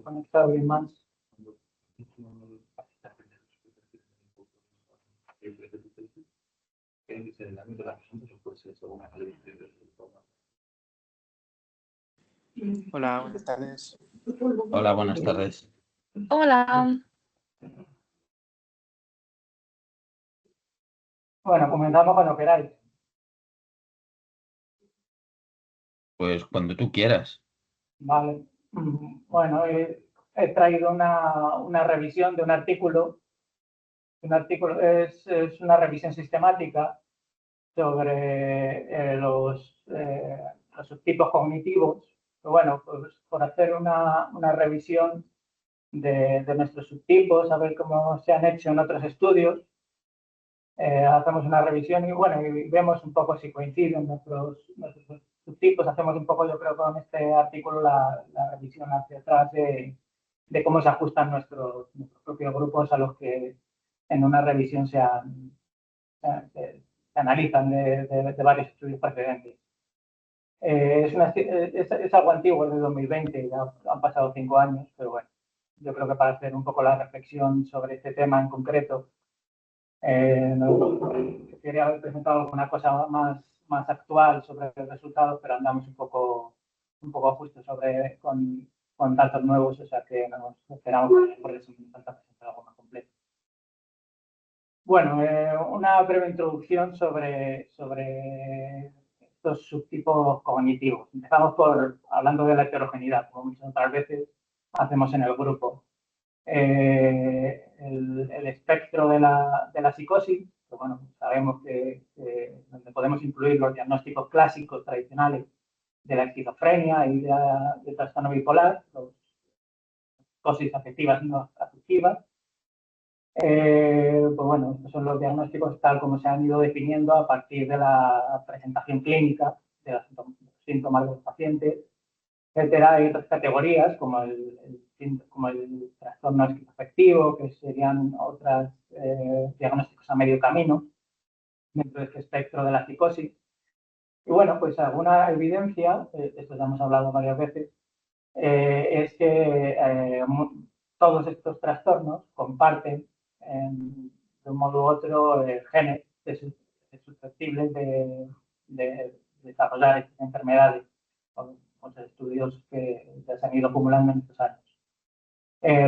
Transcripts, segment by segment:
Conectar bien más. Hola, buenas tardes. Hola, buenas tardes. Hola. Bueno, comenzamos cuando queráis. Pues cuando tú quieras. Vale. Bueno, he traído una revisión de un artículo. Un artículo es una revisión sistemática sobre los subtipos cognitivos. Pero bueno, pues por hacer una revisión de nuestros subtipos, a ver cómo se han hecho en otros estudios. Hacemos una revisión y bueno, y vemos un poco si coinciden nuestros subtipos. Hacemos un poco, yo creo, con este artículo la revisión hacia atrás de cómo se ajustan nuestros propios grupos a los que en una revisión se analizan de varios estudios precedentes. Es algo antiguo, es de 2020, ya han pasado 5 años, pero bueno, yo creo que para hacer un poco la reflexión sobre este tema en concreto, quería haber presentado alguna cosa más actual sobre los resultados, pero andamos un poco justos con datos nuevos, o sea que nos esperamos por eso me falta presentar algo más completo. Bueno, una breve introducción sobre estos subtipos cognitivos. Empezamos hablando de la heterogeneidad, como muchas otras veces hacemos en el grupo. El espectro de la psicosis, que bueno, sabemos que donde podemos incluir los diagnósticos clásicos tradicionales de la esquizofrenia y del trastorno bipolar, las psicosis afectivas y no afectivas. Pues bueno, estos son los diagnósticos tal como se han ido definiendo a partir de la presentación clínica de los síntomas de los pacientes, etcétera. Hay otras categorías como el trastorno esquizoafectivo, que serían otros diagnósticos a medio camino dentro de este espectro de la psicosis. Y bueno, pues alguna evidencia, esto ya hemos hablado varias veces, es que todos estos trastornos comparten de un modo u otro genes susceptibles de desarrollar estas enfermedades, con los estudios que ya se han ido acumulando en estos años.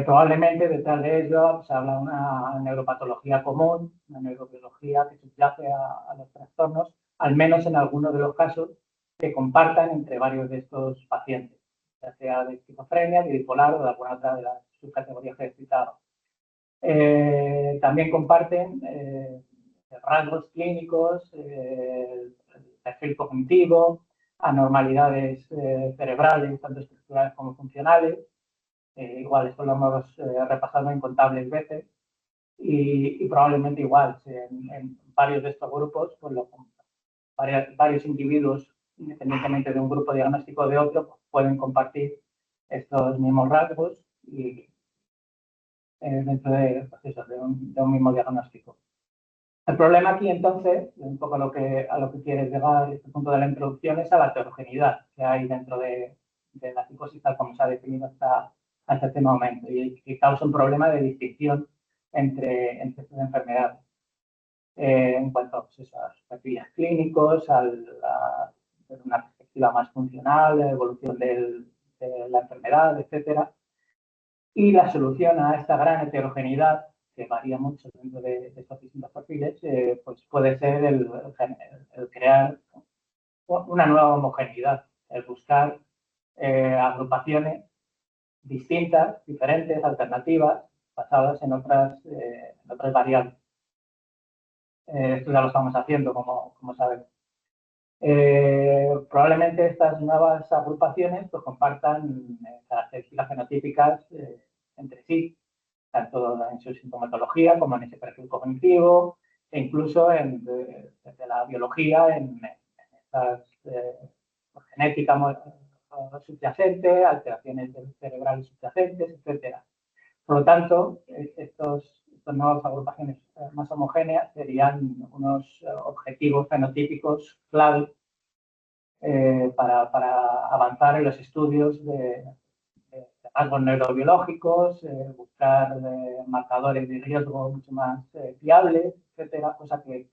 Probablemente detrás de ello se habla de una neuropatología común, una neurobiología que subyace a los trastornos, al menos en algunos de los casos que compartan entre varios de estos pacientes, ya sea de esquizofrenia, de bipolar o de alguna otra de las subcategorías que he citado. También comparten rasgos clínicos, perfil cognitivo, anormalidades cerebrales, tanto estructurales como funcionales. Igual, esto lo hemos repasado incontables veces y probablemente igual en varios de estos grupos, pues varios individuos, independientemente de un grupo diagnóstico o de otro, pues pueden compartir estos mismos rasgos y dentro de, pues eso, de un mismo diagnóstico. El problema aquí, entonces, un poco a lo que quieres llegar este punto de la introducción, es a la heterogeneidad que hay dentro de la psicosis, tal como se ha definido hasta este momento, y que causa un problema de distinción entre estas enfermedades. En cuanto pues, a sus perfiles clínicos, desde una perspectiva más funcional, la evolución de la enfermedad, etcétera. Y la solución a esta gran heterogeneidad, que varía mucho dentro de estos distintos perfiles, pues puede ser el crear una nueva homogeneidad, el buscar agrupaciones distintas, diferentes, alternativas, basadas en otras variables. Esto ya lo estamos haciendo, como sabemos. Probablemente estas nuevas agrupaciones pues, compartan características fenotípicas entre sí, tanto en su sintomatología como en ese perfil cognitivo, e incluso desde la biología, en estas genética subyacente, alteraciones cerebrales subyacentes, etcétera. Por lo tanto, estos estas nuevas agrupaciones más homogéneas serían unos objetivos fenotípicos clave para avanzar en los estudios de rasgos neurobiológicos, buscar marcadores de riesgo mucho más fiables, etcétera, cosa que,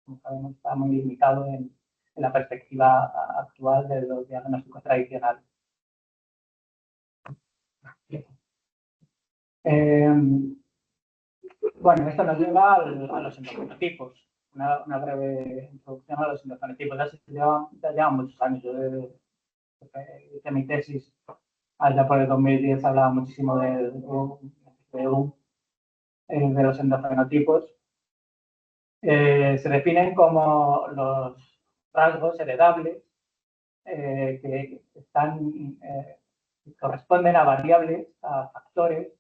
como sabemos, está muy limitado en la perspectiva actual de los diagnósticos tradicionales. Bueno, esto nos lleva a los endofenotipos. Una breve introducción a los endofenotipos. Ya llevan muchos años. Yo hice mi tesis allá por el 2010, hablaba muchísimo de los endofenotipos. Se definen como los rasgos heredables que corresponden a variables, a factores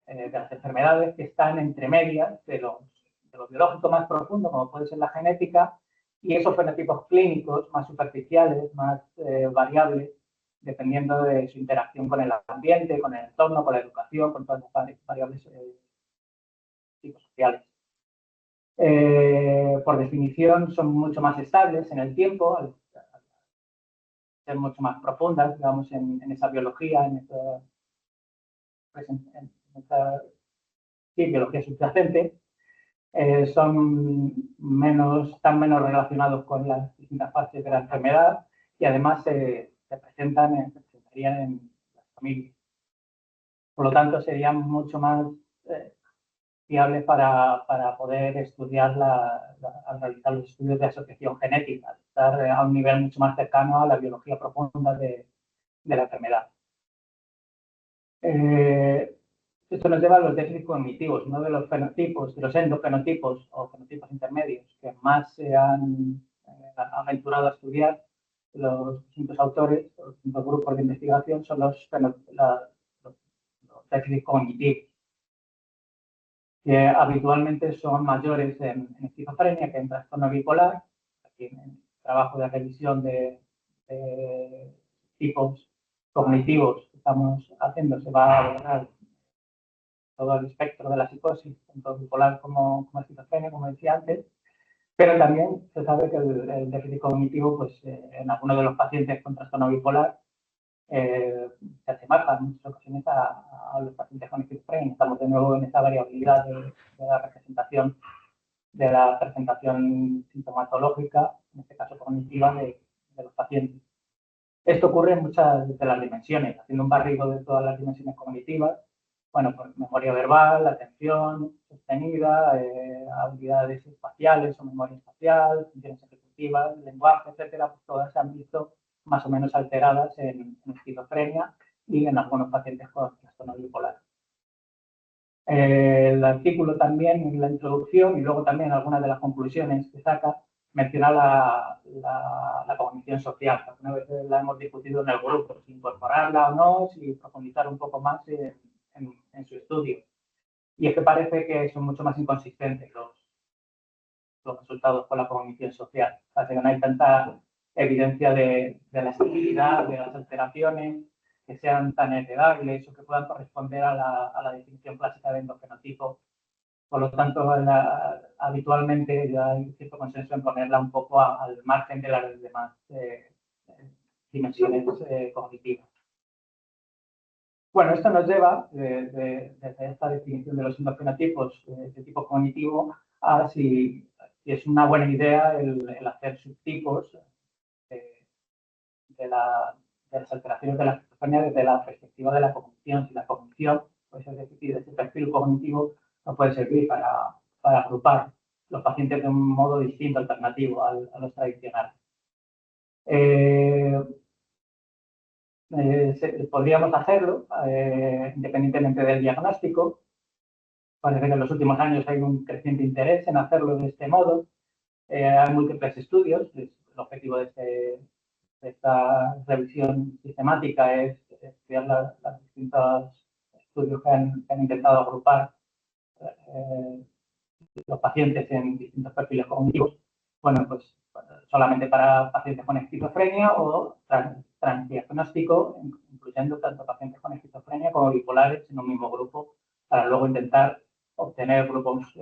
de las enfermedades que están entre medias de lo biológico más profundo, como puede ser la genética, y esos fenotipos clínicos más superficiales, más variables, dependiendo de su interacción con el ambiente, con el entorno, con la educación, con todas las variables psicosociales. Por definición, son mucho más estables en el tiempo, al ser mucho más profundas, digamos, en esa biología, en esa biología subyacente. Están menos relacionados con las distintas fases de la enfermedad y además se presentarían en las familias. Por lo tanto, serían mucho más fiables para poder estudiar al realizar los estudios de asociación genética, estar a un nivel mucho más cercano a la biología profunda de la enfermedad. Esto nos lleva a los déficits cognitivos, uno de los fenotipos, de los endofenotipos o fenotipos intermedios que más se han aventurado a estudiar los distintos autores, los distintos grupos de investigación, son los déficits cognitivos, que habitualmente son mayores en esquizofrenia que en trastorno bipolar. Aquí en el trabajo de revisión de tipos cognitivos que estamos haciendo se va a abordar todo el espectro de la psicosis, tanto bipolar como esquizofrenia, como decía antes, pero también se sabe que el déficit cognitivo, pues en algunos de los pacientes con trastorno bipolar, se asemeja en muchas ocasiones a los pacientes con esquizofrenia. Estamos de nuevo en esta variabilidad de la representación, de la presentación sintomatológica, en este caso cognitiva, de los pacientes. Esto ocurre en muchas de las dimensiones, haciendo un barrido de todas las dimensiones cognitivas. Bueno, pues memoria verbal, atención sostenida, habilidades espaciales o memoria espacial, funciones ejecutivas, lenguaje, etcétera, pues todas se han visto más o menos alteradas en esquizofrenia y en algunos pacientes con trastorno bipolar. El artículo también, en la introducción y luego también algunas de las conclusiones que saca, menciona la cognición social. Una vez la hemos discutido en el grupo, si incorporarla o no, si profundizar un poco más en su estudio. Y es que parece que son mucho más inconsistentes los resultados con la cognición social. O sea, que no hay tanta evidencia de la estabilidad, de las alteraciones, que sean tan heredables o que puedan corresponder a la definición clásica de endofenotipo. Por lo tanto, habitualmente ya hay cierto consenso en ponerla un poco al margen de las demás dimensiones cognitivas. Bueno, esto nos lleva, desde esta definición de los endofenotipos de tipo cognitivo, a si es una buena idea el hacer subtipos de las alteraciones de la esquizofrenia desde la perspectiva de la cognición. Si la cognición, pues es decir, ese perfil cognitivo, no puede servir para agrupar los pacientes de un modo distinto, alternativo a los tradicionales. Podríamos hacerlo independientemente del diagnóstico. Parece que en los últimos años hay un creciente interés en hacerlo de este modo. Hay múltiples estudios. El objetivo de esta revisión sistemática es estudiar los distintos estudios que han intentado agrupar los pacientes en distintos perfiles cognitivos. Bueno, pues solamente para pacientes con esquizofrenia o transdiagnóstico, incluyendo tanto pacientes con esquizofrenia como bipolares en un mismo grupo, para luego intentar obtener grupos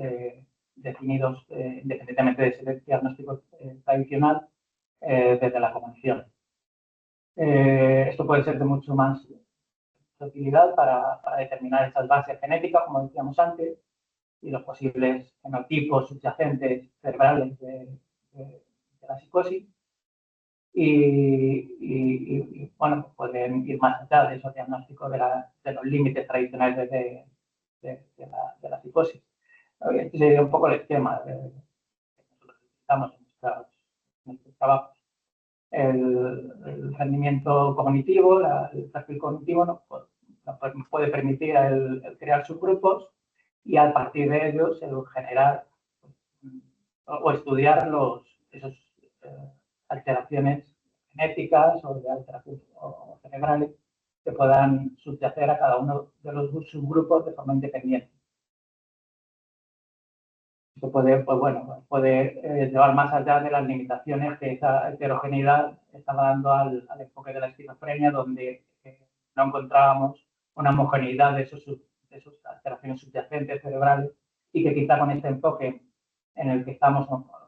definidos independientemente de ese diagnóstico tradicional desde la cognición. Esto puede ser de mucho más utilidad para determinar esas bases genéticas, como decíamos antes, y los posibles fenotipos subyacentes cerebrales de la psicosis. Y bueno, pueden ir más allá de esos diagnósticos de los límites tradicionales de la psicosis. Este sería un poco el esquema que nosotros utilizamos en nuestros trabajos. El rendimiento cognitivo, el perfil cognitivo nos puede permitir el crear subgrupos y a partir de ellos el generar o estudiar esas alteraciones genéticas o de alteraciones cerebrales que puedan subyacer a cada uno de los subgrupos de forma independiente. Esto puede, pues bueno, puede llevar más allá de las limitaciones que esa heterogeneidad estaba dando al enfoque de la esquizofrenia, donde no encontrábamos una homogeneidad de esas alteraciones subyacentes cerebrales y que quizá con este enfoque en el que estamos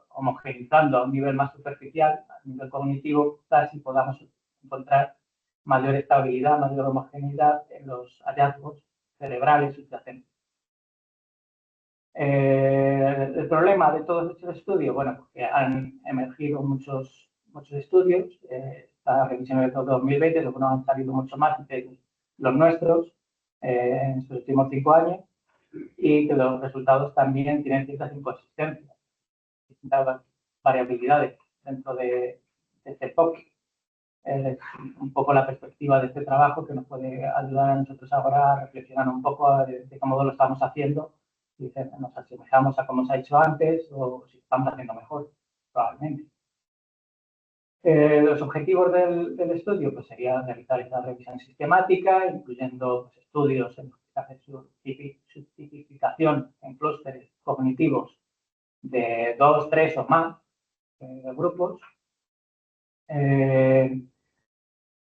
homogeneizando a un nivel más superficial, a nivel cognitivo, quizás sí podamos encontrar mayor estabilidad, mayor homogeneidad en los hallazgos cerebrales subyacentes. El problema de todos estos estudios, bueno, porque han emergido muchos estudios, esta revisión de 2020, luego no han salido mucho más de los nuestros en estos últimos 5 años, y que los resultados también tienen ciertas inconsistencias, distintas variabilidades dentro de este enfoque. Es un poco la perspectiva de este trabajo que nos puede ayudar a nosotros ahora a reflexionar un poco de cómo lo estamos haciendo. Si nos asemejamos a cómo se ha hecho antes o si estamos haciendo mejor, probablemente. Los objetivos del estudio pues, sería realizar esta revisión sistemática, incluyendo pues, estudios en los que se hace su tipificación en clústeres cognitivos de 2, 3 o más grupos.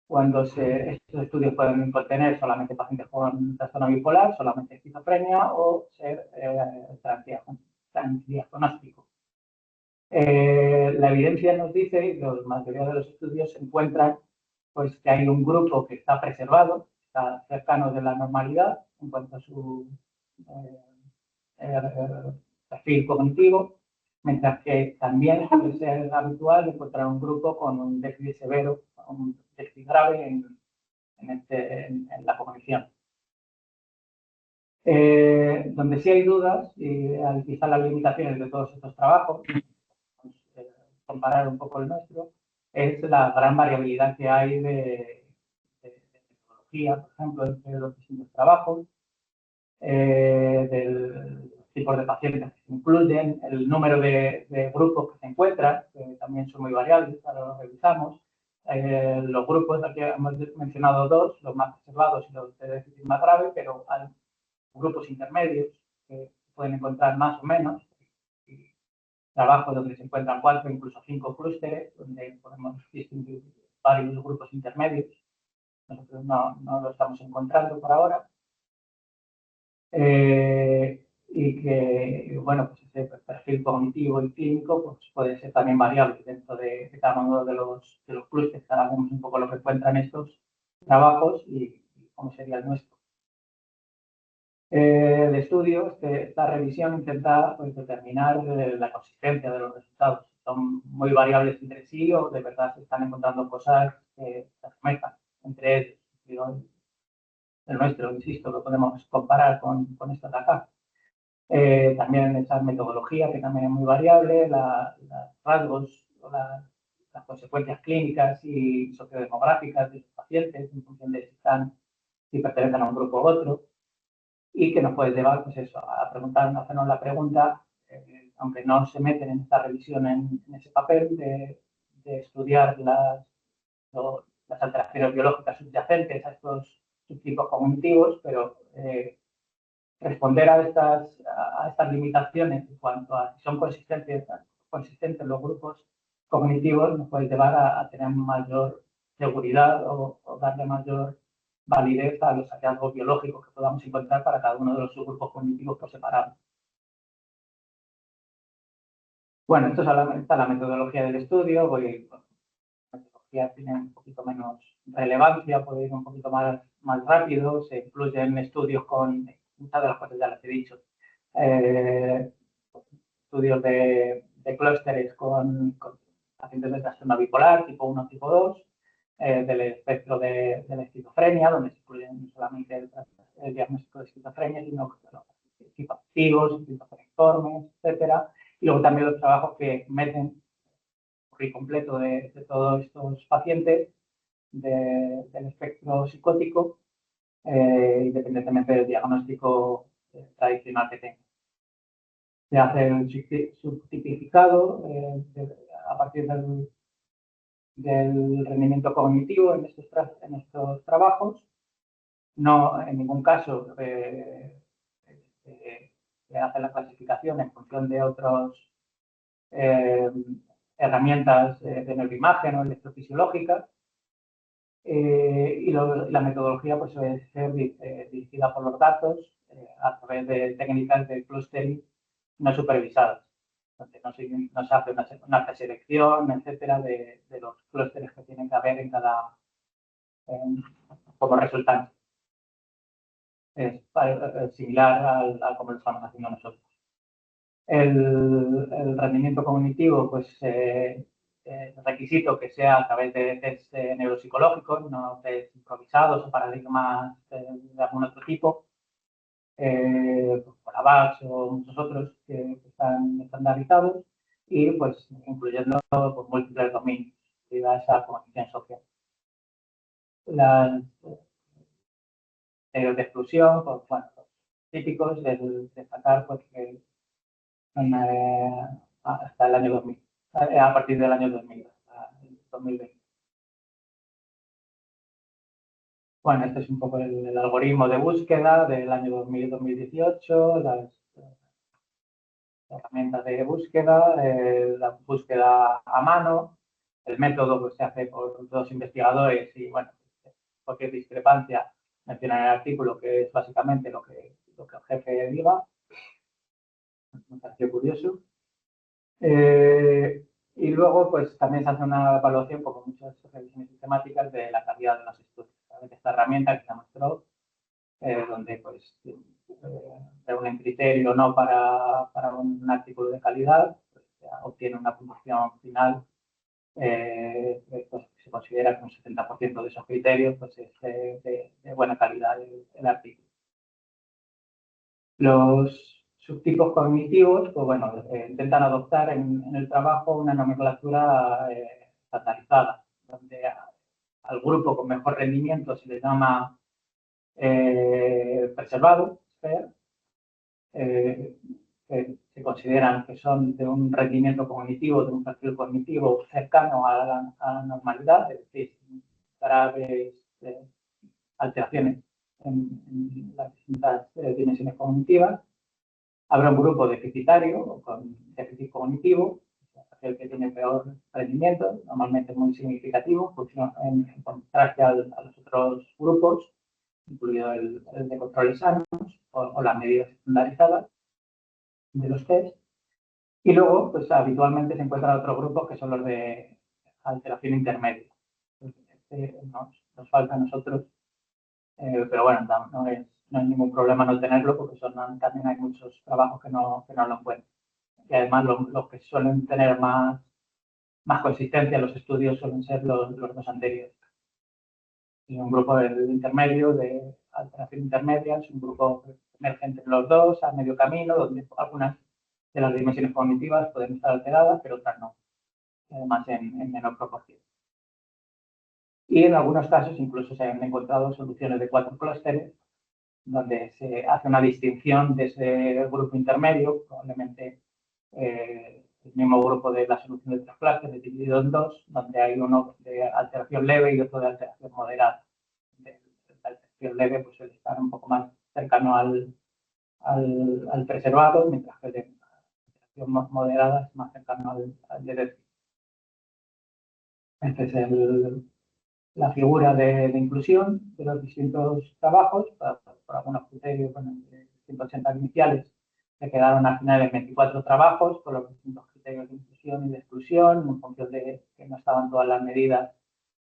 Cuando estos estudios pueden contener solamente pacientes con trastorno bipolar, solamente esquizofrenia o ser transdiagnóstico. La evidencia nos dice, y la mayoría de los estudios encuentran pues, que hay un grupo que está preservado, está cercano de la normalidad en cuanto a su perfil cognitivo, mientras que también suele ser habitual encontrar un grupo con un déficit severo, un déficit grave en la cognición. Donde sí hay dudas, y quizá las limitaciones de todos estos trabajos, comparar un poco el nuestro, es la gran variabilidad que hay de metodología, por ejemplo, entre los distintos trabajos, del tipo de pacientes que se incluyen, el número de grupos que se encuentran, que también son muy variables, ahora lo revisamos. Los grupos, aquí hemos mencionado 2, los más preservados y los de déficit más grave, pero hay grupos intermedios que pueden encontrar más o menos. Trabajos donde se encuentran 4, incluso 5 clústeres, donde podemos distinguir varios grupos intermedios. Nosotros no lo estamos encontrando por ahora. Y que, bueno, pues ese perfil cognitivo y clínico pues puede ser también variable dentro de cada uno de los clústeres. Ahora vemos un poco lo que encuentran estos trabajos y cómo sería el nuestro. El estudio, esta revisión intenta pues, determinar la consistencia de los resultados. Son muy variables entre sí o de verdad se están encontrando cosas que se asemejan entre ellos. El nuestro, insisto, lo podemos comparar con esto de acá. También esa metodología que también es muy variable, los rasgos o las consecuencias clínicas y sociodemográficas de los pacientes en función de si pertenecen a un grupo u otro, y que nos puede llevar pues eso, a hacernos la pregunta, aunque no se meten en esta revisión en ese papel de estudiar las alteraciones biológicas subyacentes a estos subtipos cognitivos, pero responder a estas limitaciones en cuanto a si son consistentes los grupos cognitivos nos puede llevar a tener mayor seguridad o darle mayor validez a los hallazgos biológicos que podamos encontrar para cada uno de los subgrupos cognitivos por separado. Bueno, esto es la metodología del estudio. La metodología tiene un poquito menos relevancia, puede ir un poquito más rápido. Se incluyen estudios con, muchas de las cosas ya las he dicho, estudios de clústeres con pacientes de trastorno bipolar, tipo 1, tipo 2, del espectro de la esquizofrenia, donde se incluyen no solamente el diagnóstico de esquizofrenia, sino los psicoactivos, esquizofreniformes, etcétera. Y luego también los trabajos que meten el completo de todos estos pacientes del espectro psicótico, independientemente del diagnóstico tradicional que tenga. Se hace el subtipificado a partir del rendimiento cognitivo en estos trabajos. No, en ningún caso se hace la clasificación en función de otras herramientas de neuroimagen o electrofisiológicas. Y la metodología pues, suele ser dirigida por los datos a través de técnicas de clustering no supervisadas, donde no se hace una preselección, etcétera, de los clústeres que tienen que haber en cada como resultante. Es similar a como lo estamos haciendo nosotros. El rendimiento cognitivo, pues requisito que sea a través de test neuropsicológicos, no test improvisados o paradigmas de algún otro tipo, como la VAX o muchos otros que están estandarizados, y pues incluyendo pues, múltiples dominios de esa cognición social. Las de exclusión, pues, bueno, típicos, el destacar pues, que son hasta el año 2000, a partir del año 2000, hasta el 2020. Bueno, este es un poco el algoritmo de búsqueda del año 2000-2018, las herramientas de búsqueda, la búsqueda a mano, el método que se hace por dos investigadores y, bueno, cualquier discrepancia menciona en el artículo que es básicamente lo que el jefe diga. Me pareció curioso. Y luego, pues también se hace una evaluación, como muchas revisiones sistemáticas, de la calidad de los estudios. Esta herramienta que se mostró, donde pues reúnen criterio o no para un artículo de calidad, pues, obtiene una puntuación final, pues, se considera que un 70% de esos criterios pues, es de buena calidad el artículo. Los subtipos cognitivos, pues bueno, intentan adoptar en el trabajo una nomenclatura estandarizada, donde al grupo con mejor rendimiento se le llama preservado, se consideran que son de un rendimiento cognitivo, de un perfil cognitivo cercano a la normalidad, es decir, graves alteraciones en las distintas dimensiones cognitivas. Habrá un grupo deficitario con déficit cognitivo, el que tiene peor rendimiento, normalmente muy significativo, en contraste a los otros grupos, incluido el de controles sanos o las medidas estandarizadas de los test. Y luego, pues habitualmente se encuentran otros grupos que son los de alteración intermedia. Nos falta a nosotros, pero bueno, no hay ningún problema no tenerlo porque también hay muchos trabajos que no lo encuentran. Y además los que suelen tener más consistencia en los estudios suelen ser los dos anteriores. Es un grupo del intermedio, de alteración intermedia, es un grupo emergente entre los dos, a medio camino, donde algunas de las dimensiones cognitivas pueden estar alteradas, pero otras no, además en menor proporción. Y en algunos casos incluso se han encontrado soluciones de 4 clústeres, donde se hace una distinción de ese grupo intermedio, probablemente el mismo grupo de la solución de 3 clústeres dividido en 2, donde hay uno de alteración leve y otro de alteración moderada. De la alteración leve pues, suele estar un poco más cercano al preservado, mientras que de alteración moderada es más cercano al de déficit. Este es la figura de inclusión de los distintos trabajos. Por algunos criterios, bueno, de 180 iniciales, se quedaron al final en 24 trabajos por los distintos criterios de inclusión y de exclusión, en función de que no estaban todas las medidas,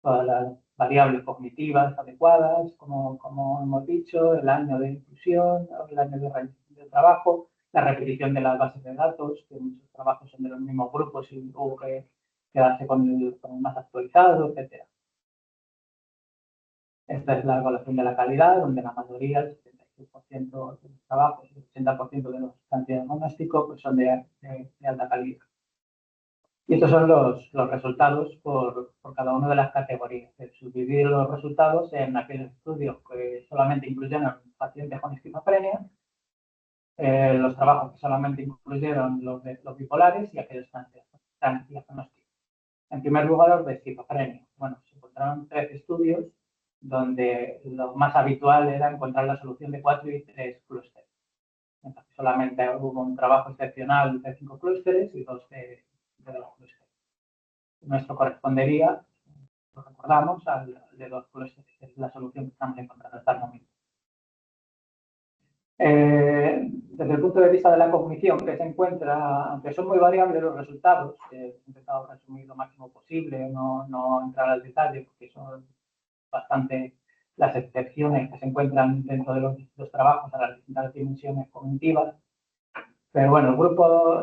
todas las variables cognitivas adecuadas, como hemos dicho, el año de inclusión, el año de realización del trabajo, la repetición de las bases de datos, que muchos trabajos son de los mismos grupos y hubo que quedarse con el más actualizado, etc. Esta es la evaluación de la calidad, donde la mayoría, el 76% de los trabajos y el 80% de los estudiantes diagnósticos pues son de alta calidad. Y estos son los resultados por cada una de las categorías. Subdividir los resultados en aquellos estudios que solamente incluyeron pacientes con esquizofrenia, los trabajos que solamente incluyeron los bipolares y aquellos diagnósticos. En primer lugar, los de esquizofrenia. Bueno, se encontraron 3 estudios donde lo más habitual era encontrar la solución de 4 y 3 clústeres. Entonces, solamente hubo un trabajo excepcional de 5 clústeres y 2 de 2 clústeres. Nuestro correspondería, lo recordamos, al de 2 clústeres, que es la solución que estamos encontrando hasta el momento. Desde el punto de vista de la cognición que se encuentra, aunque son muy variables los resultados, he intentado resumir lo máximo posible, no entrar al detalle, porque son bastante las excepciones que se encuentran dentro de los trabajos a las distintas dimensiones cognitivas. Pero bueno, el grupo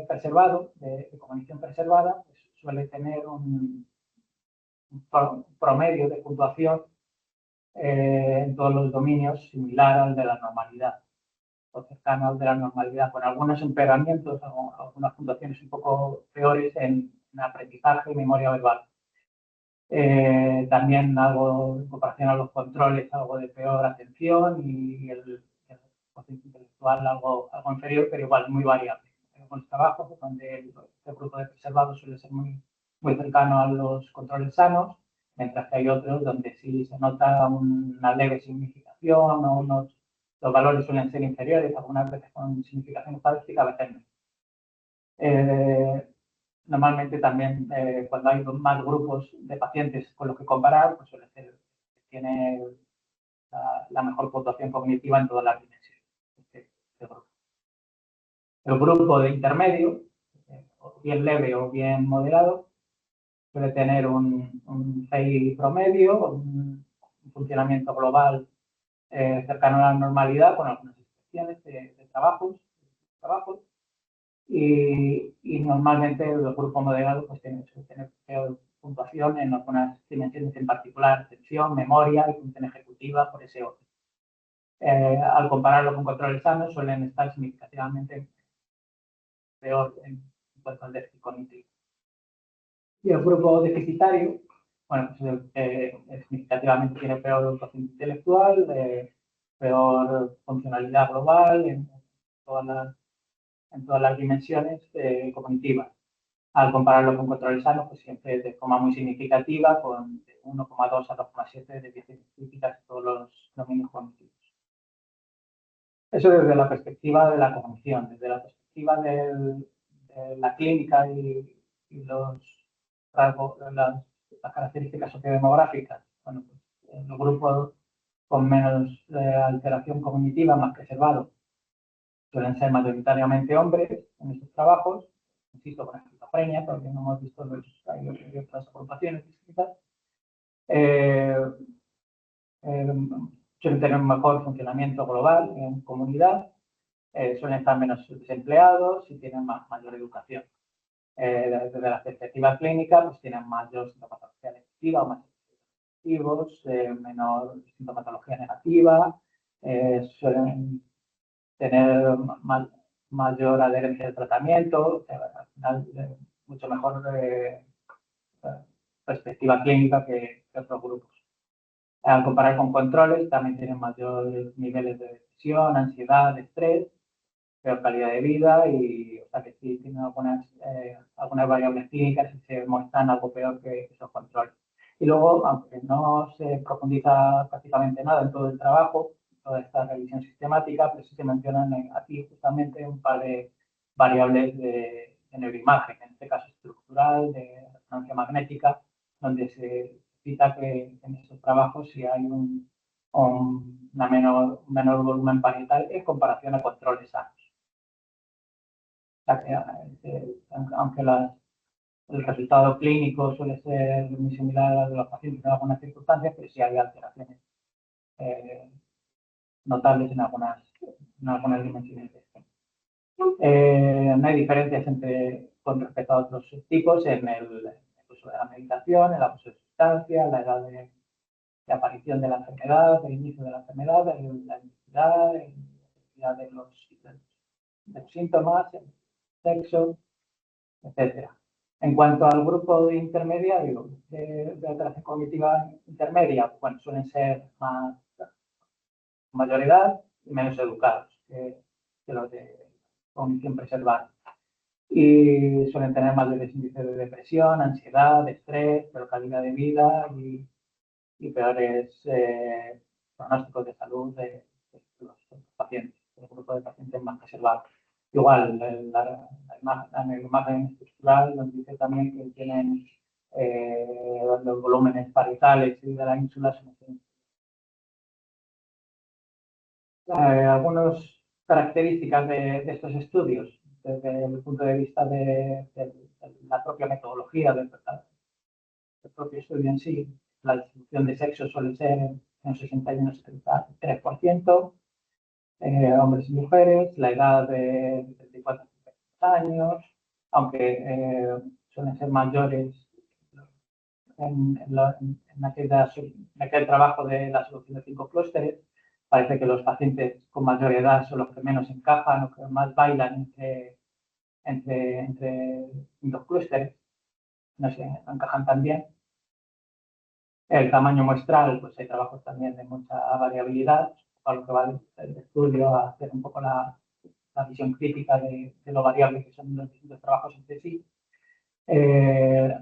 preservado, de cognición preservada, pues, suele tener un promedio de puntuación en todos los dominios similar al de la normalidad, o cercano al de la normalidad, con algunos empeoramientos, algunas puntuaciones un poco peores en aprendizaje y memoria verbal. También algo en comparación a los controles, algo de peor atención y el cociente intelectual algo inferior, pero igual muy variable. Hay algunos trabajos donde el grupo de preservados suele ser muy cercano a los controles sanos, mientras que hay otros donde sí se nota una leve significación o los valores suelen ser inferiores, algunas veces con significación estadística, a veces no. Normalmente también cuando hay más grupos de pacientes con los que comparar, pues suele ser que tiene la mejor puntuación cognitiva en todas las dimensiones. El grupo de intermedio, o bien leve o bien moderado, suele tener un CI promedio, un funcionamiento global cercano a la normalidad, con algunas excepciones de trabajos. Y normalmente los grupos moderados pues tienen peor puntuación en algunas dimensiones en particular, atención, memoria y función ejecutiva por ese orden. Al compararlo con controles sanos suelen estar significativamente peor en cuanto al déficit cognitivo. Y el grupo deficitario, bueno, pues significativamente tiene peor cociente intelectual, peor funcionalidad global en todas las dimensiones cognitivas. Al compararlo con controles sanos, pues siempre de forma muy significativa, con 1,2 a 2,7 de deficiencias críticas en todos los dominios cognitivos. Eso desde la perspectiva de la cognición. Desde la perspectiva de la clínica y las características sociodemográficas, bueno, pues, los grupos con menos alteración cognitiva, más preservados, suelen ser mayoritariamente hombres en estos trabajos, insisto, con esquizofrenia, porque no hemos visto hay otras agrupaciones distintas. Suelen tener un mejor funcionamiento global en comunidad, suelen estar menos desempleados y tienen mayor educación. Desde la perspectiva clínica, pues tienen mayor sintomatología negativa o más activos, menor sintomatología negativa, suelen tener mayor adherencia al tratamiento, al final mucho mejor perspectiva clínica que otros grupos. Al comparar con controles, también tienen mayores niveles de depresión, ansiedad, estrés, peor calidad de vida y, o sea, que sí tienen algunas variables clínicas y se muestran algo peor que esos controles. Y luego, aunque no se profundiza prácticamente nada en todo el trabajo, toda esta revisión sistemática, pues sí se mencionan aquí justamente un par de variables de neuroimagen, en este caso estructural, de resonancia magnética, donde se cita que en estos trabajos sí hay un menor volumen parietal en comparación a controles sanos. O sea que, aunque el resultado clínico suele ser muy similar al de los pacientes en algunas circunstancias, pero sí hay alteraciones notables en algunas dimensiones de esto. No hay diferencias con respecto a otros tipos en el uso de la medicación, el abuso de sustancias, la edad de aparición de la enfermedad, el inicio de la enfermedad, la intensidad de los síntomas, el sexo, etcétera. En cuanto al grupo de intermediario de alteración cognitiva intermedia, bueno, suelen ser mayor edad y menos educados que los de cognición preservada. Y suelen tener mayores índices de depresión, ansiedad, estrés, peor calidad de vida y peores pronósticos de salud de los pacientes, el grupo de pacientes más preservados. Igual, la imagen estructural nos dice también que tienen los volúmenes parietales y de la ínsula son algunas características de estos estudios desde el punto de vista de la propia metodología del propio estudio en sí. La distribución de sexo suele ser en un 61-73%, hombres y mujeres, la edad de 34 a 50 años, aunque suelen ser mayores en aquel trabajo de la solución de 5 clústeres. Parece que los pacientes con mayor edad son los que menos encajan o que más bailan entre dos clústeres, no se encajan tan bien. El tamaño muestral, pues hay trabajos también de mucha variabilidad, a lo que va el estudio a hacer un poco la visión crítica de lo variable que son los distintos trabajos entre sí.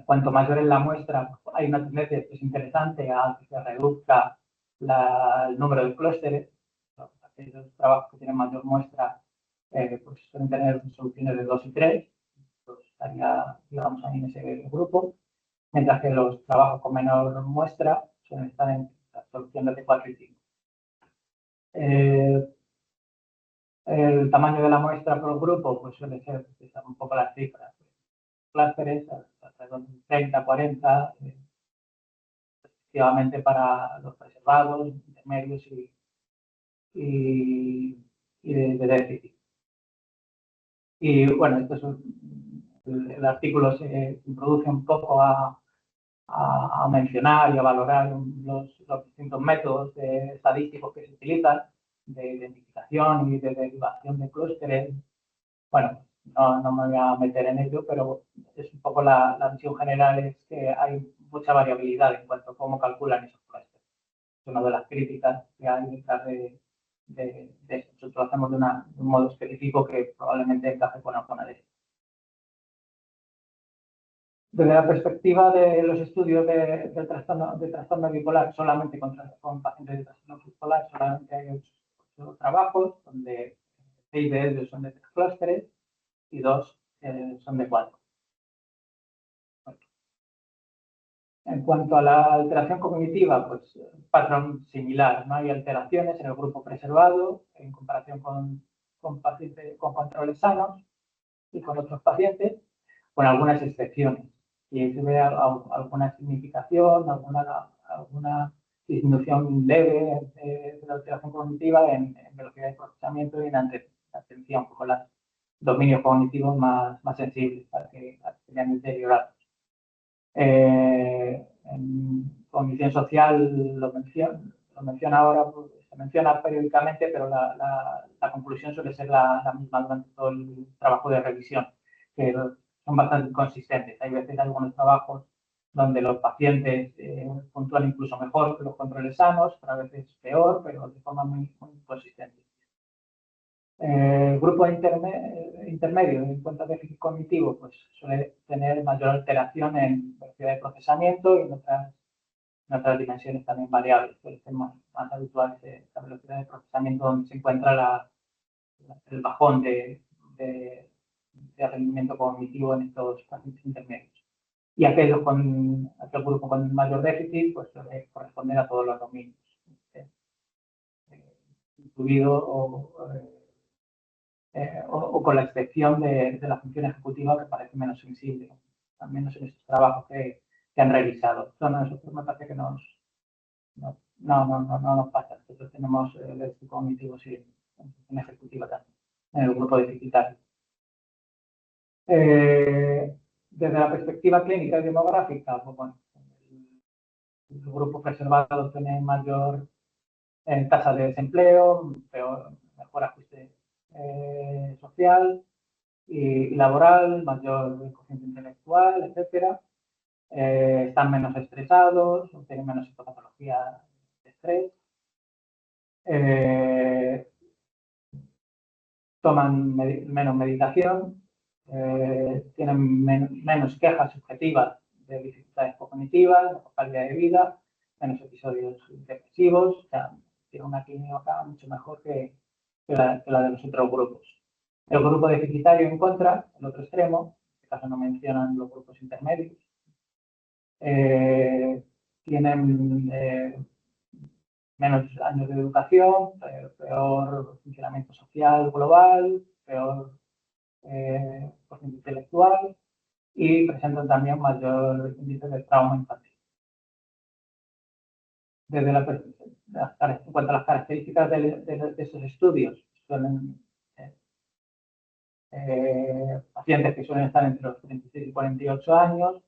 Cuanto mayor es la muestra, hay una tendencia que es interesante a que se reduzca el número de clústeres. Aquellos trabajos que tienen mayor muestra pues suelen tener soluciones de 2 y 3, pues estaría, digamos, ahí en ese grupo, mientras que los trabajos con menor muestra suelen estar en las soluciones de 4 y 5. El tamaño de la muestra por grupo pues suele ser un poco las cifras. Clústeres, alrededor de 30, 40, efectivamente para los preservados, intermedios y de déficit. Y bueno, el artículo se introduce un poco a mencionar y a valorar los distintos métodos estadísticos que se utilizan de identificación y de derivación de clústeres. Bueno, no me voy a meter en ello, pero es un poco la visión general es que hay mucha variabilidad en cuanto a cómo calculan esos clústeres. Es una de las críticas que hay detrás de esto. Nosotros lo hacemos de un modo específico que probablemente encaje con alguna de ellas. Desde la perspectiva de los estudios de trastorno bipolar, solamente con pacientes de trastorno bipolar, solamente hay 8 trabajos, donde 6 de ellos son de 3 clústeres y 2 son de 4. En cuanto a la alteración cognitiva, pues patrón similar. No hay alteraciones en el grupo preservado en comparación con pacientes con controles sanos y con otros pacientes, con algunas excepciones. Y se ve alguna significación, alguna disminución leve de la alteración cognitiva en velocidad de procesamiento y en atención, con los dominios cognitivos más sensibles a que sean deteriorados. En cognición social lo menciona ahora, pues, se menciona periódicamente, pero la conclusión suele ser la misma durante todo el trabajo de revisión, que son bastante consistentes. Hay veces algunos trabajos donde los pacientes puntúan incluso mejor que los controles sanos, otras veces peor, pero de forma muy consistente. El grupo intermedio en cuanto a déficit cognitivo pues suele tener mayor alteración en velocidad de procesamiento y en otras dimensiones también variables. Suele ser más habitual esa velocidad de procesamiento donde se encuentra el bajón de rendimiento cognitivo en estos pacientes intermedios. y aquel grupo con mayor déficit pues suele corresponder a todos los dominios, incluido o con la excepción de la función ejecutiva, que parece menos sensible, al menos en estos trabajos que han revisado. Eso nosotros me parece que no nos pasa. Nosotros tenemos déficit cognitivo sí, en función ejecutiva también, en el grupo deficitario. Desde la perspectiva clínica y demográfica, pues, bueno, el grupo preservado tiene mayor tasa de desempleo, mejor ajuste social y laboral, mayor cociente intelectual, etcétera. Están menos estresados, tienen menos psicopatología de estrés, toman menos medicación, tienen menos quejas subjetivas de dificultades cognitivas, mejor calidad de vida, menos episodios depresivos, o sea, tiene una clínica mucho mejor que la de los otros grupos. El grupo deficitario, en contra, el otro extremo, en este caso no mencionan los grupos intermedios, tienen menos años de educación, peor funcionamiento social global, peor cociente intelectual y presentan también mayor índice de trauma infantil. En cuanto a las características de estos estudios, suelen pacientes que suelen estar entre los 36 y 48 años,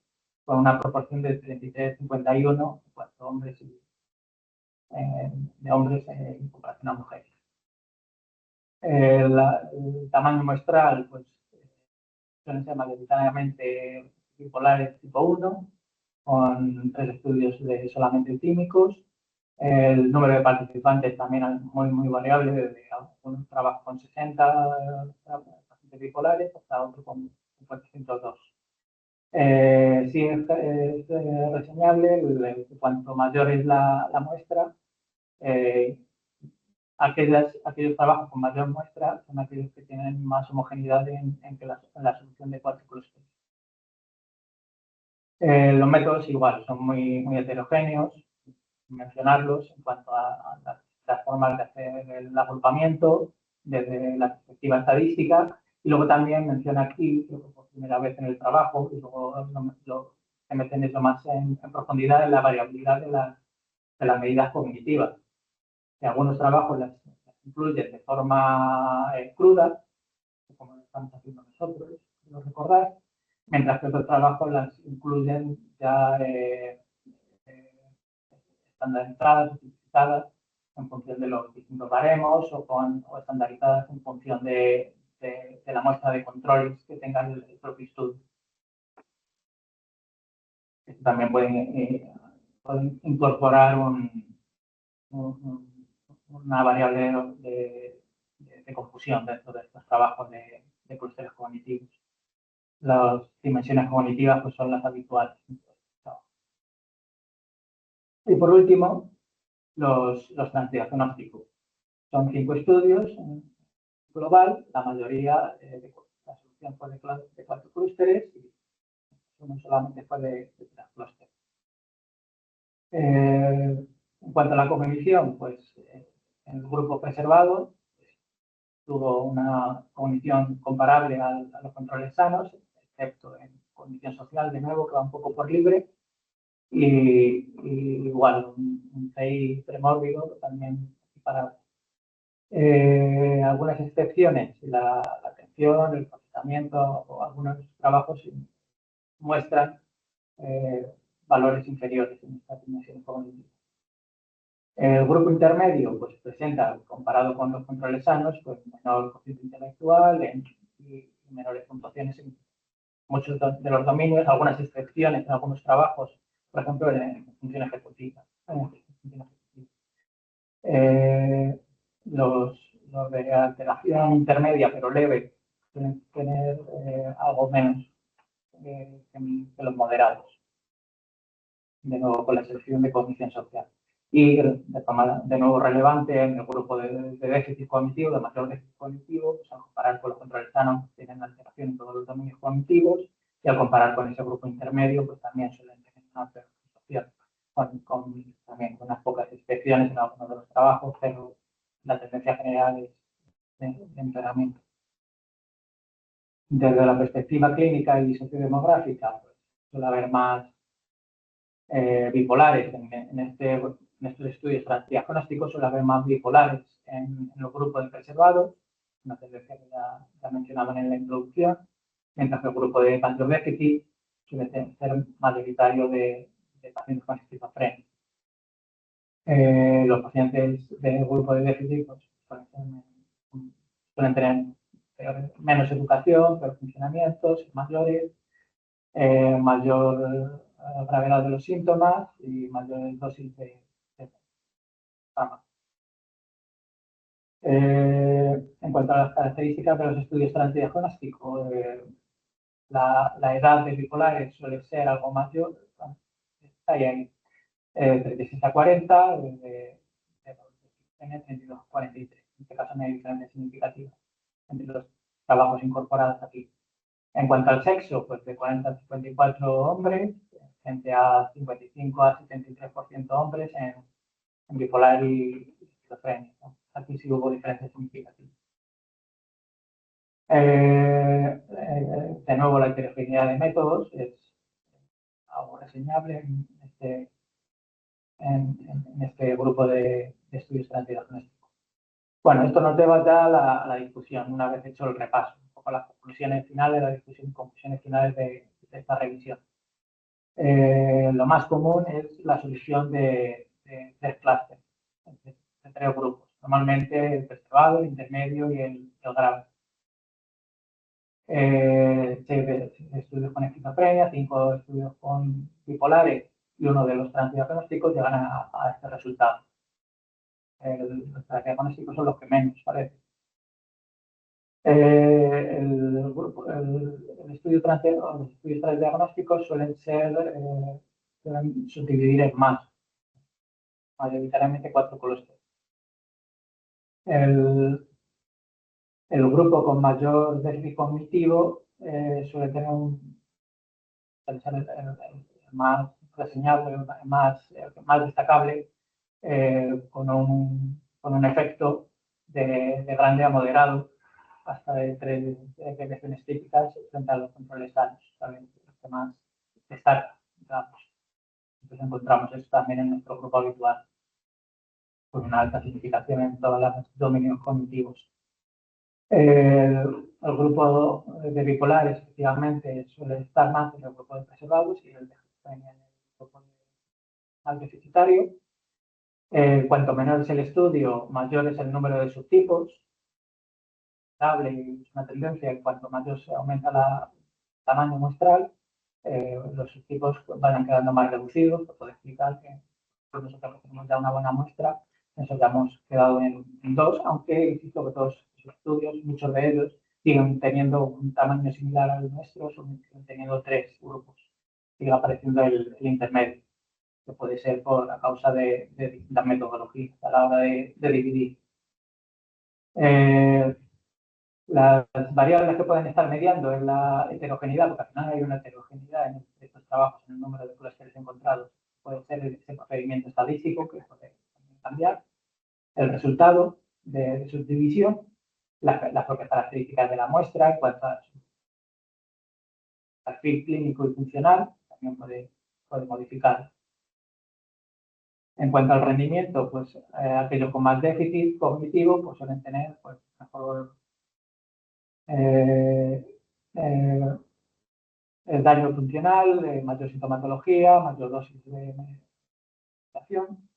con una proporción de 33-51 en cuanto a hombres de hombres en comparación a mujeres. El tamaño muestral, pues, suelen ser mayoritariamente bipolares tipo 1, con 3 estudios de solamente químicos. El número de participantes también es muy variable, desde un trabajo con 60 pacientes bipolares hasta otro con 402. Sí es reseñable, cuanto mayor es la muestra, aquellos trabajos con mayor muestra son aquellos que tienen más homogeneidad en la solución de 4 clústeres. Los métodos igual, son muy heterogéneos, mencionarlos en cuanto a las formas de hacer el agrupamiento desde la perspectiva estadística, y luego también menciona aquí, creo que por primera vez en el trabajo, y luego se meten eso más en profundidad en la variabilidad de las medidas cognitivas. En algunos trabajos las incluyen de forma cruda, como lo estamos haciendo nosotros, si lo recordáis, mientras que otros trabajos las incluyen ya estandarizadas, utilizadas en función de los distintos baremos o estandarizadas en función de la muestra de controles que tenga el propio estudio. Esto también pueden incorporar una variable de confusión dentro de estos trabajos de clústeres cognitivos. Las dimensiones cognitivas pues, son las habituales. Y por último, los transdiagnósticos. Son 5 estudios en global, la mayoría la solución fue de 4 clústeres y uno solamente fue de 3 clústeres. En cuanto a la cognición, pues en el grupo preservado tuvo una cognición comparable a los controles sanos, excepto en cognición social, de nuevo, que va un poco por libre, y igual un CI premórbido también comparable. Algunas excepciones, la atención, el procesamiento o algunos trabajos muestran valores inferiores en esta dimensión cognitiva. El grupo intermedio pues, presenta, comparado con los controles sanos, pues, menor cociente intelectual y menores puntuaciones en muchos de los dominios, algunas excepciones en algunos trabajos, por ejemplo, en función ejecutiva. Los de alteración intermedia pero leve tienen que tener algo menos que los moderados, de nuevo con la excepción de cognición social. Y de nuevo relevante en el grupo de déficit cognitivo, de mayor déficit cognitivo, pues, al comparar con los controles sanos, tienen alteración en todos los dominios cognitivos, y al comparar con ese grupo intermedio, pues también suelen tener una peor puntuación, también con unas pocas excepciones en algunos de los trabajos, pero la tendencia general es de empeoramiento. Desde la perspectiva clínica y sociodemográfica, pues suele haber más bipolares en estos estudios transdiagnósticos, suele haber más bipolares en los grupos de preservados, una tendencia que ya mencionaba en la introducción, mientras que el grupo de Van Beckety suele ser mayoritario de pacientes con esquizofrenia. Los pacientes del grupo de déficit pues, suelen tener menos educación, peor funcionamiento, ser mayores, mayor gravedad de los síntomas y mayor dosis de fármacos. En cuanto a las características de los estudios transdiagnósticos, la edad de bipolares suele ser algo mayor, está ahí, 36 a 40, de 32 a 43. En este caso no hay diferencia significativa entre los trabajos incorporados aquí. En cuanto al sexo, pues de 40 a 54 hombres, frente a 55 a 73% hombres en bipolar y esquizofrenia, ¿no? Aquí sí hubo diferencias significativas. De nuevo, la heterogeneidad de métodos es algo reseñable en este grupo de estudios transdiagnósticos. Bueno, esto nos lleva ya a la discusión, una vez hecho el repaso, un poco las conclusiones finales, la discusión y conclusiones finales de esta revisión. Lo más común es la solución de tres clústeres, de tres grupos, normalmente el preservado, el intermedio y el grave. 6 estudios con esquizofrenia, 5 estudios con bipolares y uno de los transdiagnósticos llegan a este resultado. Los transdiagnósticos son los que menos parece. Los estudios transdiagnósticos suelen subdividir en más, mayoritariamente 4 clústeres. El grupo con mayor déficit cognitivo suele tener suele ser el más reseñable, el más destacable, con un efecto de grande a moderado, hasta de 3 desviaciones típicas frente a los controles sanos, ¿saben? Los que más destacan, digamos. Entonces encontramos esto también en nuestro grupo habitual, con una alta significación en todos los dominios cognitivos. El grupo de bipolares, efectivamente, suele estar más en el grupo de preservados y el de esquizofrenia en el grupo más deficitario. Cuanto menor es el estudio, mayor es el número de subtipos. Es una tendencia en cuanto mayor se aumenta el tamaño muestral, los subtipos vayan quedando más reducidos. Lo puedo explicar que nosotros tenemos ya una buena muestra, nos hayamos quedado en 2, aunque insisto que todos los estudios, muchos de ellos, siguen teniendo un tamaño similar al nuestro, siguen teniendo 3 grupos. Sigue apareciendo el intermedio, que puede ser por la causa de distintas metodologías a la hora de dividir. Las variables que pueden estar mediando es la heterogeneidad, porque al final hay una heterogeneidad en estos trabajos, en el número de clústeres encontrados. Puede ser ese procedimiento estadístico que puede cambiar, el resultado de subdivisión, las propias características de la muestra en cuanto a su perfil clínico y funcional, también puede modificar. En cuanto al rendimiento, pues aquellos con más déficit cognitivo pues suelen tener pues, mejor el daño funcional, mayor sintomatología, mayor dosis de medicación,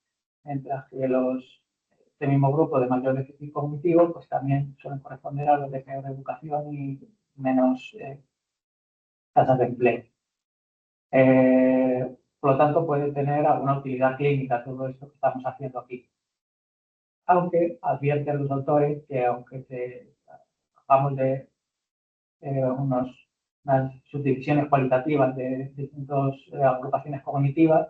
mientras que este mismo grupo de mayor déficit cognitivo pues también suelen corresponder a los de peor educación y menos tasas de empleo. Por lo tanto, puede tener alguna utilidad clínica todo esto que estamos haciendo aquí. Aunque advierten los autores que aunque hablamos de unas subdivisiones cualitativas de distintas agrupaciones cognitivas,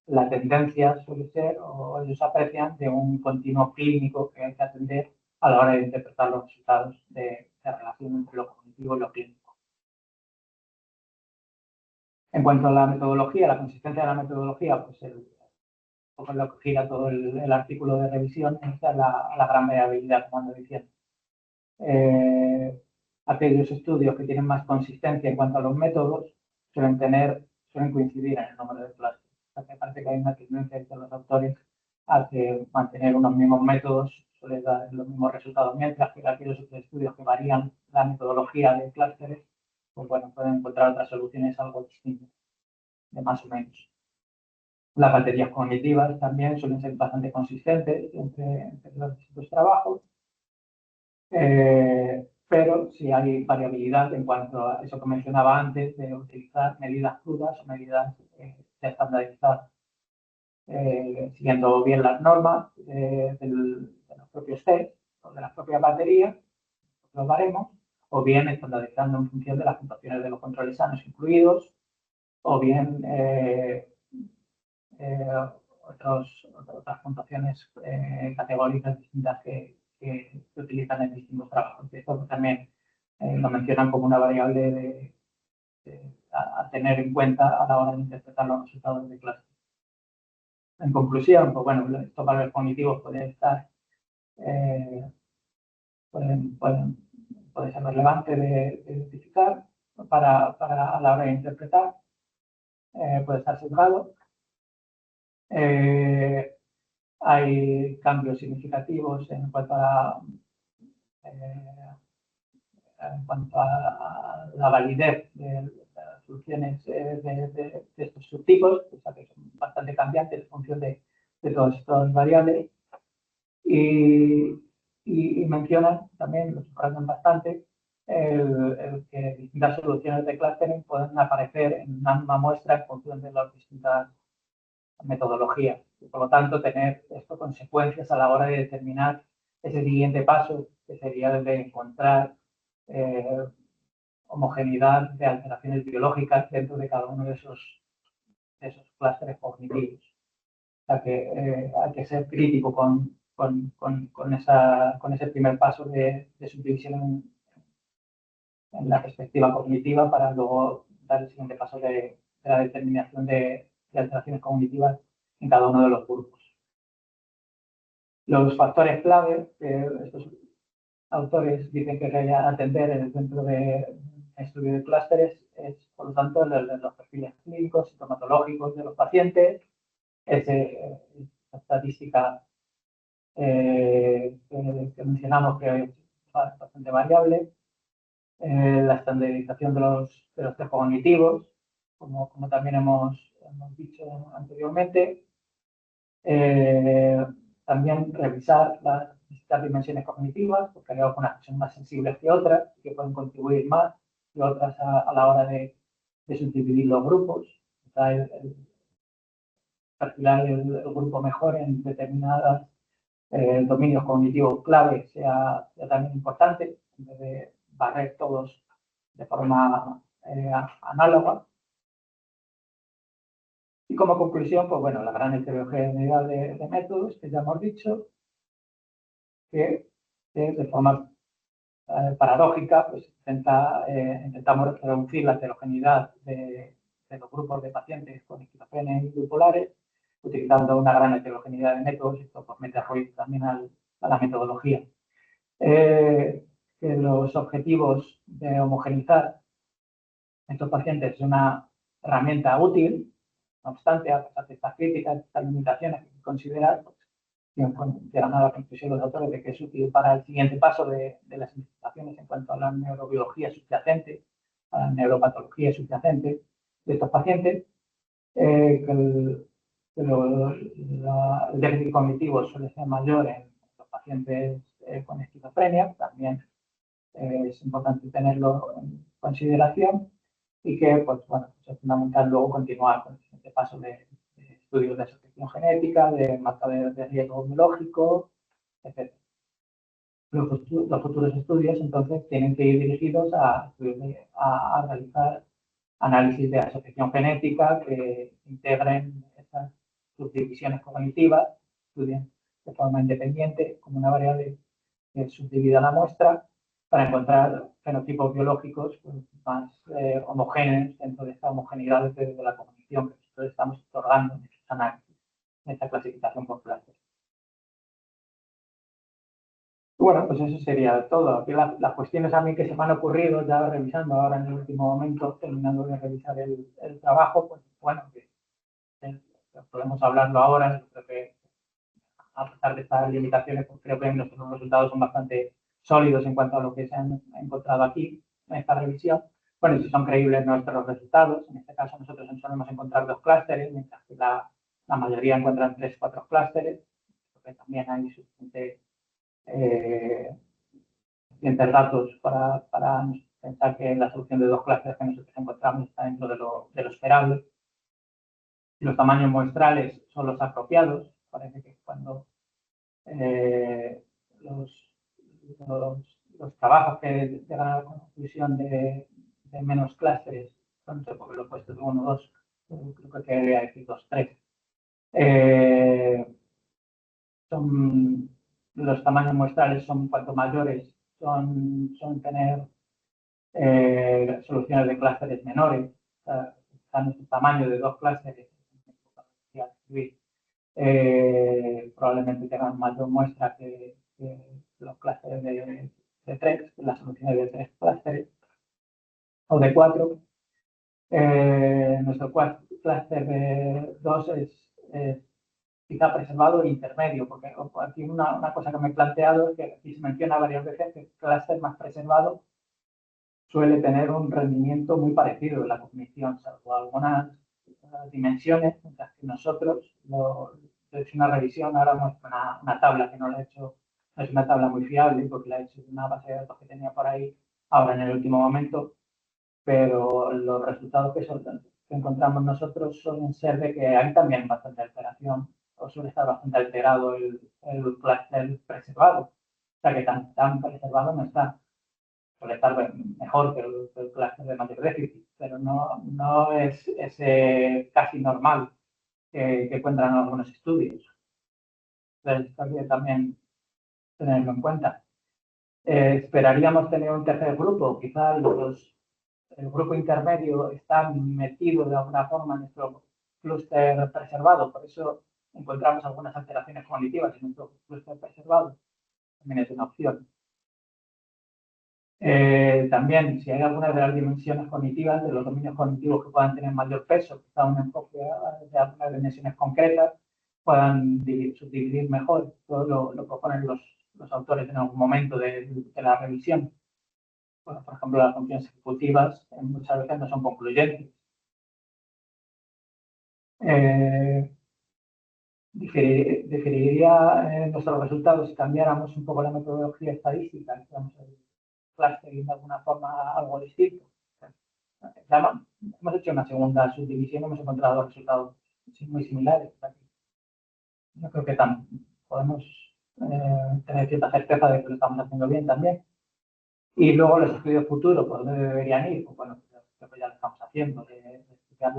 la tendencia suele ser, o ellos aprecian, de un continuo clínico que hay que atender a la hora de interpretar los resultados de relación entre lo cognitivo y lo clínico. En cuanto a la metodología, la consistencia de la metodología, pues poco lo que gira todo el artículo de revisión es la gran variabilidad, como ando diciendo. Aquellos estudios que tienen más consistencia en cuanto a los métodos suelen coincidir en el número de clases. O sea, que parece que hay una tendencia entre los autores a que mantener unos mismos métodos suele dar los mismos resultados, mientras que aquellos estudios que varían la metodología de clústeres, pues bueno, pueden encontrar otras soluciones algo distintas, de más o menos. Las baterías cognitivas también suelen ser bastante consistentes entre los distintos trabajos, pero sí hay variabilidad en cuanto a eso que mencionaba antes, de utilizar medidas crudas o medidas ya estandarizadas, siguiendo bien las normas de los propios test o de las propias baterías, los baremos, o bien estandarizando en función de las puntuaciones de los controles sanos incluidos, o bien otras puntuaciones categóricas distintas que se utilizan en distintos trabajos. Esto también lo mencionan como una variable a tener en cuenta a la hora de interpretar los resultados de clase. En conclusión, pues bueno, estos valores cognitivos pueden estar, puede ser relevante de identificar a la hora de interpretar, puede estar sesgado. Hay cambios significativos en cuanto a la validez de las soluciones de estos subtipos, o sea, que son bastante cambiantes en función de todas estas variables. Y mencionan también, lo subrayan bastante, el que distintas soluciones de clustering pueden aparecer en una misma muestra en función de las distintas metodologías. Y por lo tanto, tener esto consecuencias a la hora de determinar ese siguiente paso, que sería el de encontrar homogeneidad de alteraciones biológicas dentro de cada uno de esos clústeres cognitivos. O sea que hay que ser crítico con ese primer paso de subdivisión en la perspectiva cognitiva para luego dar el siguiente paso de la determinación de alteraciones cognitivas en cada uno de los grupos. Los factores clave, estos autores dicen que hay que atender dentro de estudio de clústeres, es por lo tanto los perfiles clínicos, sintomatológicos de los pacientes, esa estadística que mencionamos que es bastante variable, la estandarización de los test cognitivos, como también hemos dicho anteriormente. También revisar las distintas dimensiones cognitivas, porque hay algunas que son más sensibles que otras y que pueden contribuir más que otras a la hora de subdividir los grupos. O sea, perfilar el grupo mejor en determinados dominios cognitivos clave sea también importante, en vez de barrer todos de forma análoga. Y como conclusión, pues bueno, la gran heterogeneidad de métodos que ya hemos dicho, que de forma paradójica, pues intentamos reducir la heterogeneidad de los grupos de pacientes con esquizofrenia y bipolares, utilizando una gran heterogeneidad de métodos. Esto pues mete ruido también a la metodología. Que los objetivos de homogenizar estos pacientes es una herramienta útil, no obstante, a pesar de estas críticas, estas limitaciones que hay que considerar, pues, llegan a la conclusión los autores de que es útil para el siguiente paso de las investigaciones en cuanto a la neurobiología subyacente, a la neuropatología subyacente de estos pacientes, que el déficit cognitivo suele ser mayor en los pacientes con esquizofrenia, también es importante tenerlo en consideración y que, pues bueno, pues es fundamental luego continuar con el siguiente paso de estudios de asociación genética, de marcadores de riesgo biológico, etc. Los futuros estudios, entonces, tienen que ir dirigidos a realizar análisis de asociación genética que integren estas subdivisiones cognitivas, estudien de forma independiente como una variable que subdivida la muestra para encontrar fenotipos biológicos pues, más homogéneos dentro de esta homogeneidad de la cognición que nosotros estamos otorgando en estos análisis, en esta clasificación por clases. Bueno, pues eso sería todo. Las cuestiones a mí que se me han ocurrido, ya revisando ahora en el último momento, terminando de revisar el trabajo, pues bueno, podemos hablarlo ahora. Yo creo que a pesar de estas limitaciones, pues creo que nuestros resultados son bastante sólidos en cuanto a lo que se han encontrado aquí en esta revisión. Bueno, y si son creíbles nuestros resultados, en este caso nosotros solemos encontrar 2 clústeres, mientras que la mayoría encuentran 3 o 4 clústeres, porque también hay suficientes datos para pensar que la solución de 2 clústeres que nosotros encontramos está dentro de lo esperable. Los tamaños muestrales son los apropiados. Parece que cuando los trabajos que llegan a la conclusión de menos clústeres, no sé por qué lo he puesto de 1 o 2, creo que quería decir 2, 3. Los tamaños muestrales son cuanto mayores, son tener soluciones de clústeres menores. Están en el tamaño de 2 clústeres, probablemente tengan mayor muestra que los clústeres de 3, las soluciones de 3 clústeres, o de 4. Nuestro clúster de 2 es quizá preservado e intermedio, porque aquí una cosa que me he planteado es que aquí se menciona varias veces que el clúster más preservado suele tener un rendimiento muy parecido en la cognición, salvo algunas dimensiones, mientras que nosotros, he hecho una revisión, ahora muestra una tabla que no la he hecho, no es una tabla muy fiable, porque la he hecho de una base de datos que tenía por ahí, ahora en el último momento, pero los resultados que encontramos nosotros suelen ser de que hay también bastante alteración, o suele estar bastante alterado el clúster preservado, o sea que tan preservado no está. Suele estar mejor que el clúster de mayor déficit, pero no es ese casi normal que encuentran en algunos estudios. Entonces, esto hay que también tenerlo en cuenta. Esperaríamos tener un tercer grupo, quizá el grupo intermedio está metido de alguna forma en nuestro clúster preservado, por eso encontramos algunas alteraciones cognitivas en nuestro clúster preservado. También es una opción. También, si hay algunas de las dimensiones cognitivas, de los dominios cognitivos que puedan tener mayor peso, quizá un enfoque de algunas dimensiones concretas, puedan subdividir mejor. Todo lo proponen los autores en algún momento de la revisión. Bueno, por ejemplo, las funciones ejecutivas muchas veces no son concluyentes. Diferiría nuestros resultados si cambiáramos un poco la metodología estadística, digamos, el clustering de alguna forma algo distinto. Hemos hecho una segunda subdivisión, hemos encontrado resultados muy similares. Yo creo que podemos tener cierta certeza de que lo estamos haciendo bien también. Y luego los estudios futuros, ¿por dónde deberían ir? Pues bueno, creo que ya lo estamos haciendo, de estudiar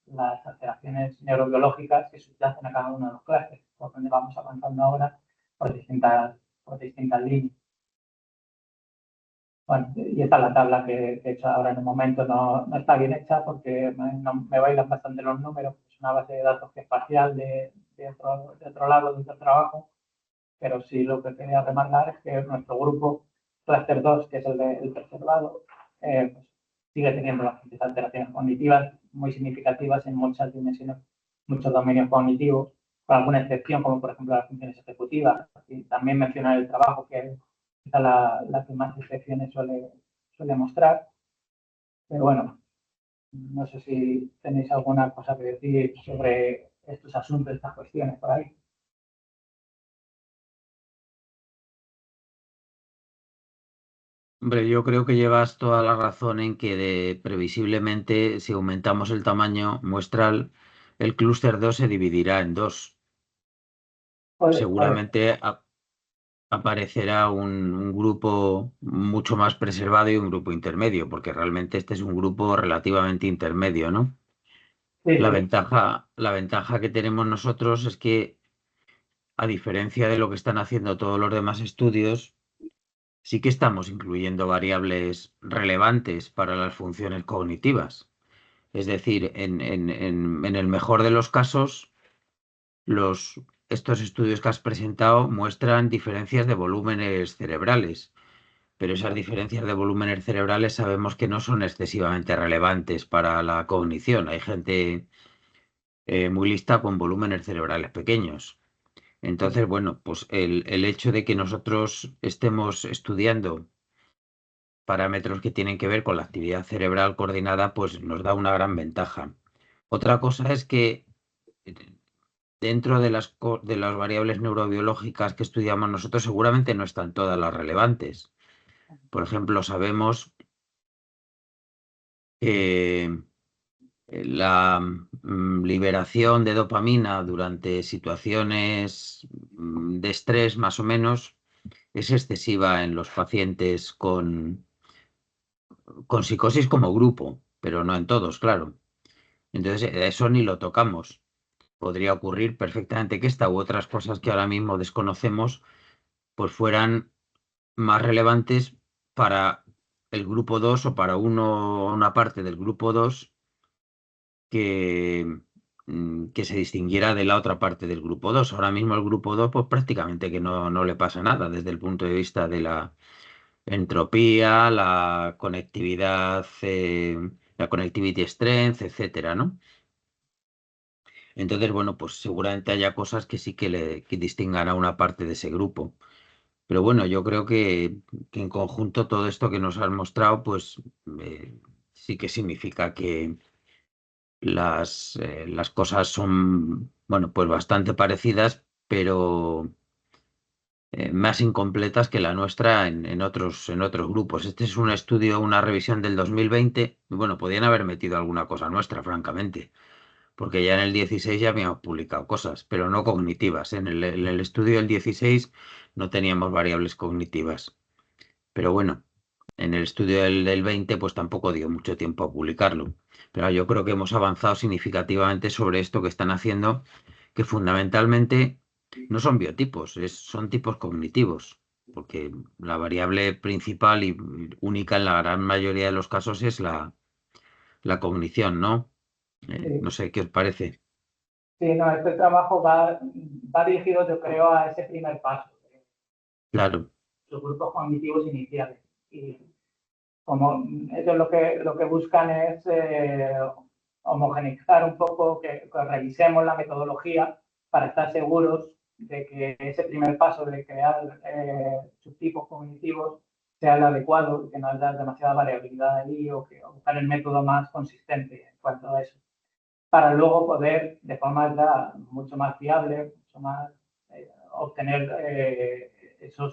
las alteraciones neurobiológicas que subyacen a cada uno de los clústeres, por donde vamos avanzando ahora por distintas líneas. Bueno, y esta es la tabla que he hecho ahora en un momento, no está bien hecha porque me bailan bastante los números, es una base de datos que es parcial de otro lado de otro trabajo, pero sí lo que quería remarcar es que nuestro grupo Cluster 2, que es el preservado, pues sigue teniendo bastantes alteraciones cognitivas muy significativas en muchas dimensiones, muchos dominios cognitivos, con alguna excepción, como por ejemplo las funciones ejecutivas. Y también mencionar el trabajo, que es la que más excepciones suele mostrar. Pero bueno, no sé si tenéis alguna cosa que decir sobre estos asuntos, estas cuestiones por ahí. Hombre, yo creo que llevas toda la razón en que previsiblemente si aumentamos el tamaño muestral, el clúster 2 se dividirá en dos. Puede Seguramente aparecerá un grupo mucho más preservado y un grupo intermedio, porque realmente este es un grupo relativamente intermedio, ¿no? Sí, sí. La ventaja que tenemos nosotros es que, a diferencia de lo que están haciendo todos los demás estudios, sí que estamos incluyendo variables relevantes para las funciones cognitivas. Es decir, en el mejor de los casos, estos estudios que has presentado muestran diferencias de volúmenes cerebrales, pero esas diferencias de volúmenes cerebrales sabemos que no son excesivamente relevantes para la cognición. Hay gente muy lista con volúmenes cerebrales pequeños. Entonces, bueno, pues el hecho de que nosotros estemos estudiando parámetros que tienen que ver con la actividad cerebral coordinada, pues nos da una gran ventaja. Otra cosa es que eh, dentro de las variables neurobiológicas que estudiamos nosotros, seguramente no están todas las relevantes. Por ejemplo, sabemos que la liberación de dopamina durante situaciones de estrés, más o menos, es excesiva en los pacientes con psicosis como grupo, pero no en todos, claro. Entonces, eso ni lo tocamos. Podría ocurrir perfectamente que esta u otras cosas que ahora mismo desconocemos, pues fueran más relevantes para el grupo 2 o para una parte del grupo 2 que, que se distinguiera de la otra parte del grupo 2. Ahora mismo el grupo 2 pues prácticamente que no le pasa nada desde el punto de vista de la entropía, la connectivity strength, etcétera, ¿no? Entonces, bueno, pues seguramente haya cosas que sí que distingan a una parte de ese grupo. Pero bueno, yo creo que en conjunto todo esto que nos has mostrado, pues sí que significa que las cosas son, bueno, pues bastante parecidas, pero más incompletas que la nuestra en otros grupos. Este es un estudio, una revisión del 2020. Y bueno, podían haber metido alguna cosa nuestra, francamente, porque ya en el 16 ya habíamos publicado cosas, pero no cognitivas. En el estudio del 16 no teníamos variables cognitivas. Pero bueno, en el estudio del 20 pues tampoco dio mucho tiempo a publicarlo. Pero yo creo que hemos avanzado significativamente sobre esto que están haciendo, que fundamentalmente no son biotipos, son tipos cognitivos, porque la variable principal y única en la gran mayoría de los casos es la cognición, ¿no? No Sí, sé qué os parece. sí, no, este trabajo va dirigido, yo creo, a ese primer paso, Claro, los grupos cognitivos iniciales. Y como ellos lo que buscan es homogeneizar un poco, que revisemos la metodología para estar seguros de que ese primer paso de crear subtipos cognitivos sea el adecuado y que no haya demasiada variabilidad ahí o buscar el método más consistente en cuanto a eso, para luego poder, de forma ya mucho más fiable, mucho más obtener esa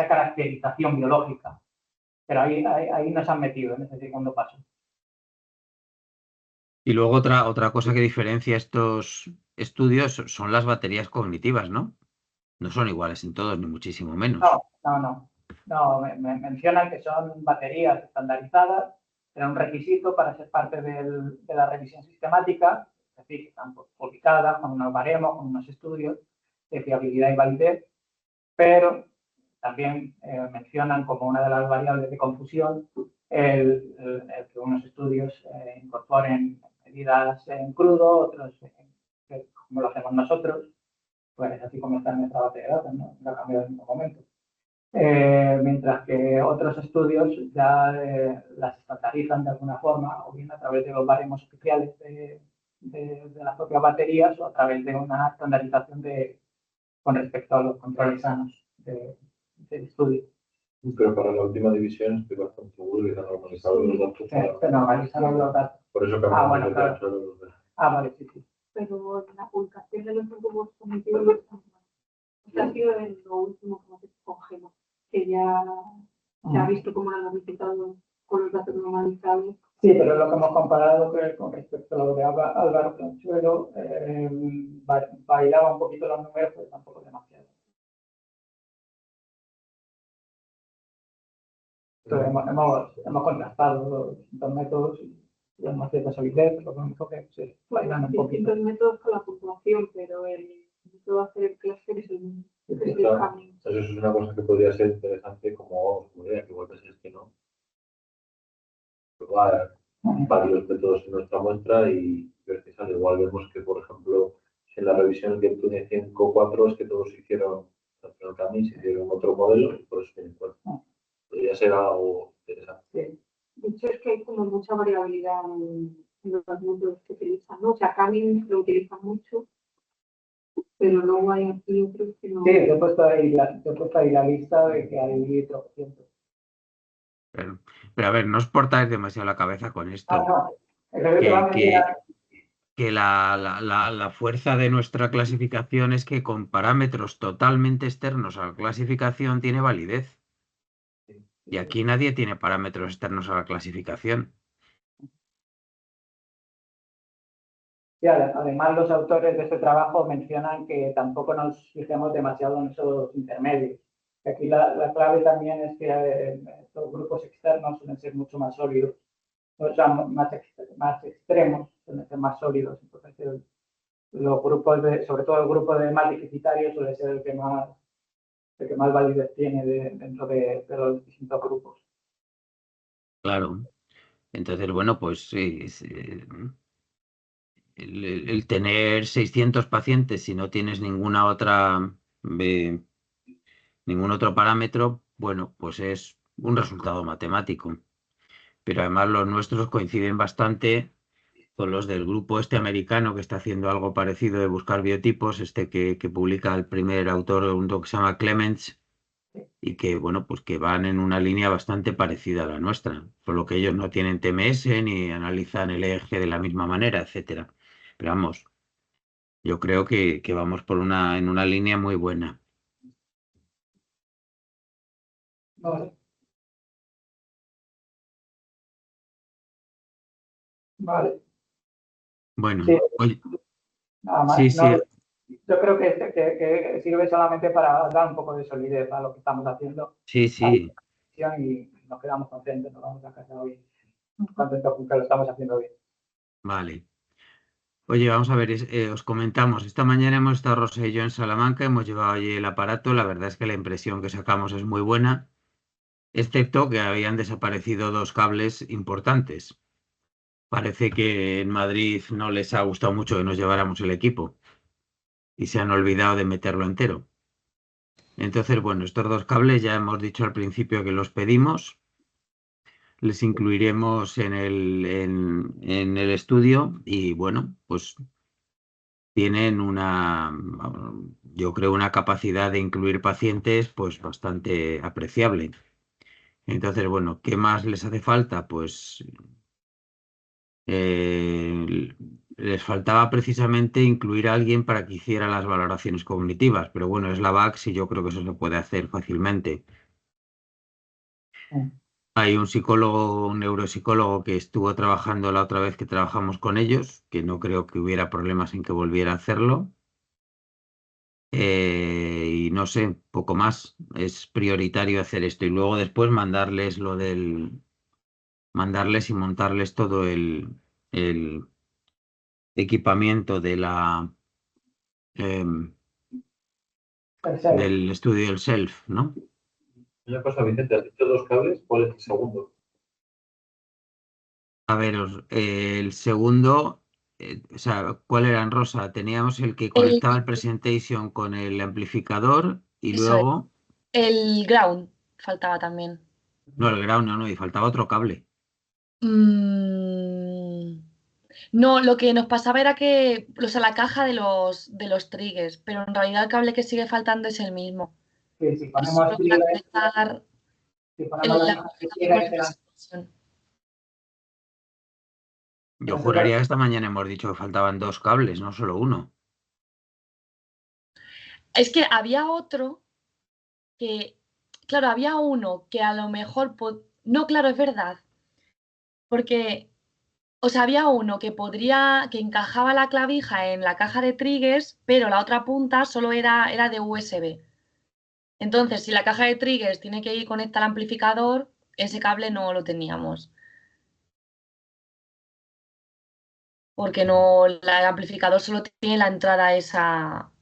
caracterización biológica. Pero ahí nos han metido en ese segundo paso. y luego otra cosa que diferencia estos estudios son las baterías cognitivas, ¿no? No son iguales en todos, ni muchísimo menos. No, no, no. No, mencionan que son baterías estandarizadas, era un requisito para ser parte de la revisión sistemática, es decir, que están publicadas con unos baremos, con unos estudios de fiabilidad y validez, pero también mencionan como una de las variables de confusión el que unos estudios incorporen medidas en crudo, otros como lo hacemos nosotros, pues así como está en nuestra base de datos, no ha cambiado en ningún momento. Mientras que otros estudios ya las estandarizan de alguna forma, o bien a través de los baremos oficiales de las propias baterías o a través de una estandarización con respecto a los controles sanos del estudio. Pero para la última división estoy bastante seguro que se han normalizado los datos. Se normalizaron los datos. Por eso cambiamos bueno, el claro. dato de los datos. Vale, sí, sí. Pero la publicación de los grupos cognitivos no está mal. Esto ha sido en lo último que hemos hecho con GEMA, que ya se ha visto cómo lo han analizado con los datos normalizados. Sí, pero lo que hemos comparado con respecto a lo de Álvaro Consuelo, bailaba un poquito los números, pero tampoco demasiado. Entonces, hemos contrastado los distintos métodos y hemos cierta solidez, lo único que se bailan un poquito. Distintos métodos con la puntuación, pero el método de hacer el clúster es el mismo. Eso es una cosa que podría ser interesante como idea, que igual pensáis que no. Probar varios métodos en nuestra muestra y ver qué sale. Igual vemos que, por ejemplo, en la revisión que tiene 5.4 es que todos hicieron, el camino, se hicieron otro modelo y por eso tienen 4. Podría ser algo interesante. Sí. De hecho, es que hay como mucha variabilidad en los métodos que utilizan, ¿no? O sea, Camin lo utilizan mucho, pero luego hay aquí otros que no. Sí, yo he puesto ahí la lista de que hay 300. Pero a ver, no os portáis demasiado la cabeza con esto. No. Es lo que te va a Que, mencionar. que la fuerza de nuestra clasificación es que con parámetros totalmente externos a la clasificación tiene validez. Y aquí nadie tiene parámetros externos a la clasificación. Sí, además, los autores de este trabajo mencionan que tampoco nos fijemos demasiado en esos intermedios. Aquí la clave también es que estos grupos externos suelen ser mucho más sólidos, o sea, más extremos, suelen ser más sólidos. Entonces, los grupos sobre todo el grupo de más deficitarios suele ser el que más validez tiene dentro de los distintos grupos. Claro. Entonces, bueno, pues el tener 600 pacientes si no tienes ningún otro parámetro, bueno, pues es un resultado matemático. Pero además los nuestros coinciden bastante con los del grupo este americano que está haciendo algo parecido de buscar biotipos, que publica el primer autor, un doctor que se llama Clements, y que, bueno, pues que van en una línea bastante parecida a la nuestra, solo que ellos no tienen TMS ni analizan el eje de la misma manera, etcétera. Pero vamos, yo creo que vamos en una línea muy buena. Vale. Vale. Bueno, Sí, oye, nada más. sí, sí, Yo creo que sirve solamente para dar un poco de solidez a lo que estamos haciendo. sí. Y nos quedamos contentos, nos vamos a casa hoy contentos con que lo estamos haciendo bien. Vale. Oye, vamos a ver, os comentamos, esta mañana hemos estado Rosa y yo en Salamanca, hemos llevado allí el aparato, la verdad es que la impresión que sacamos es muy buena, excepto que habían desaparecido 2 cables importantes. Parece que en Madrid no les ha gustado mucho que nos lleváramos el equipo y se han olvidado de meterlo entero. Entonces, bueno, estos 2 cables ya hemos dicho al principio que los pedimos, les incluiremos en el estudio y bueno, pues tienen yo creo, una capacidad de incluir pacientes pues bastante apreciable. Entonces, bueno, ¿qué más les hace falta? Pues les faltaba precisamente incluir a alguien para que hiciera las valoraciones cognitivas, pero bueno, es la VAX y yo creo que eso se puede hacer fácilmente. Hay un psicólogo, un neuropsicólogo que estuvo trabajando la otra vez que trabajamos con ellos, que no creo que hubiera problemas en que volviera a hacerlo. Y no sé, poco más. Es prioritario hacer esto y luego después mandarles y montarles todo el equipamiento em, del estudio del self, ¿no? Una cosa, Vicente, has dicho 2 cables, ¿cuál es el segundo? A ver, el segundo, o sea, ¿cuál era en rosa? Teníamos el que El, conectaba el presentation con el amplificador y eso es. luego, El ground faltaba también. no, el ground, no, y faltaba otro cable. No, lo que nos pasaba era que, o sea, la caja de los triggers, pero en realidad el cable que sigue faltando es el mismo. Sí, si Es ponemos solo para conectar el la amplificador con el presentation. Yo juraría que esta mañana hemos dicho que faltaban 2 cables, no solo uno. Es que había otro que, claro, había uno que a lo mejor, no, claro, es verdad, porque, o sea, había uno que encajaba la clavija en la caja de triggers, pero la otra punta solo era de USB. Entonces, si la caja de triggers tiene que ir conectada al amplificador, ese cable no lo teníamos. Porque no, el amplificador solo tiene la entrada esa,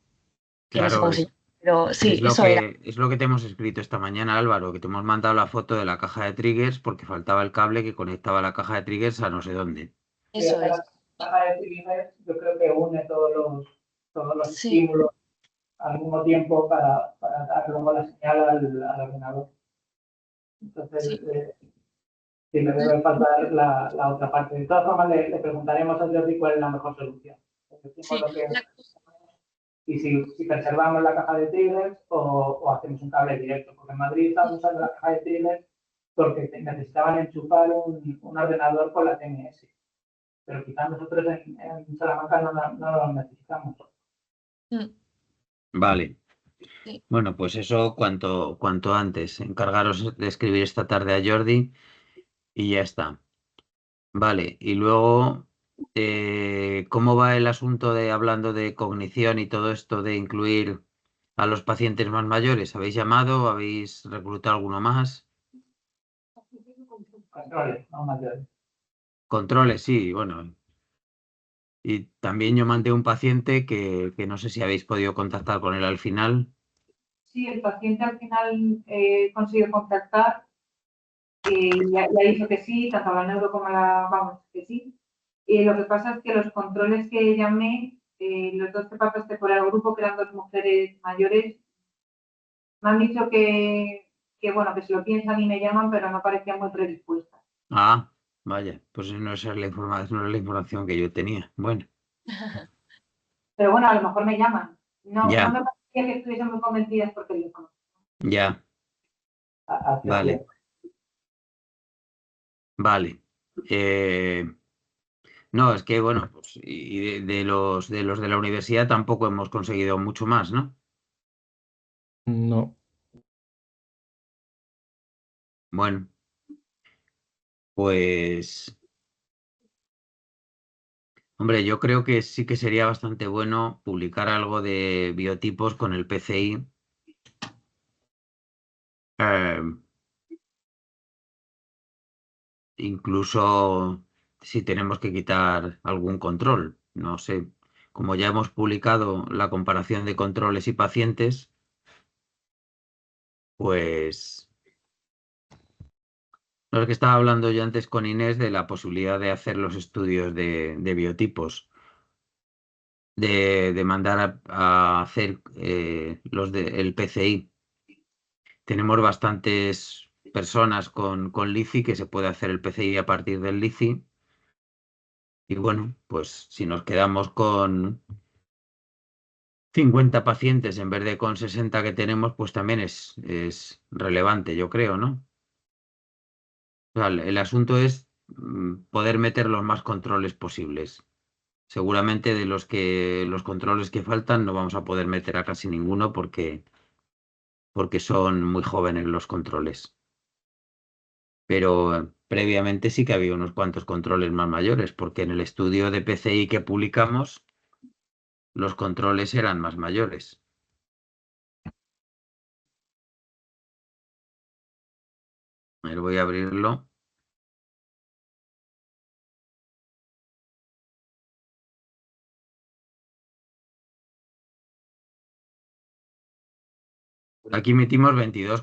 que no sé Claro, cómo se llama. Pero sí, Es lo eso era. que, es lo que te hemos escrito esta mañana, Álvaro, que te hemos mandado la foto de la caja de triggers porque faltaba el cable que conectaba la caja de triggers a no sé dónde. Y Eso esta es. caja de triggers yo creo que une todos los Sí, estímulos al mismo tiempo para dar luego la señal al ordenador. Entonces, sí. sí me debe faltar la otra parte. De todas formas, le preguntaremos a Jordi cuál es la mejor solución. Decimos Sí, lo que y si preservamos la caja de triggers o hacemos un cable directo, porque en Madrid estaban usando la caja de triggers porque necesitaban enchufar un ordenador con la TMS, pero quizás nosotros en Salamanca no lo necesitamos. mm, Vale. sí, Bueno, pues eso cuanto antes. Encargaros de escribir esta tarde a Jordi y ya está. Vale. Y luego, ¿cómo va el asunto de hablando de cognición y todo esto de incluir a los pacientes más mayores? ¿Habéis llamado? ¿Habéis reclutado alguno más? Controles, no mayores. Controles, sí, bueno. Y también yo mandé un paciente que no sé si habéis podido contactar con él al final. Sí, el paciente al final consiguió contactar y ya dicho que sí, tanto la neuro como la, vamos, que sí. Y lo que pasa es que los controles que llamé, los dos que pasaste por el grupo, que eran dos mujeres mayores, me han dicho bueno, que se lo piensan y me llaman, pero no parecían muy predispuestas. Ah, vaya, pues no esa es la información, no es la información que yo tenía. Bueno, Pero bueno, a lo mejor me llaman. No ya, me parecía que estuviesen muy convencidas por teléfono. ya, Hacia vale, bien. vale. Eh, no, es que bueno, pues, y de los de la universidad tampoco hemos conseguido mucho más, ¿no? No, Bueno, pues, hombre, yo creo que sí que sería bastante bueno publicar algo de biotipos con el PCI. eh, Incluso si tenemos que quitar algún control, no sé. Como ya hemos publicado la comparación de controles y pacientes, pues lo que estaba hablando yo antes con Inés de la posibilidad de hacer los estudios de biotipos, de mandar a hacer los del PCI. Tenemos bastantes personas con LICI que se puede hacer el PCI a partir del LICI. Y bueno, pues si nos quedamos con 50 pacientes en vez de con 60 que tenemos, pues también es relevante, yo creo, ¿no? O sea, el asunto es poder meter los más controles posibles. Seguramente de los controles que faltan no vamos a poder meter a casi ninguno porque son muy jóvenes los controles. Pero previamente sí que había unos cuantos controles más mayores, porque en el estudio de PCI que publicamos, los controles eran más mayores. A ver, voy a abrirlo. Aquí metimos 22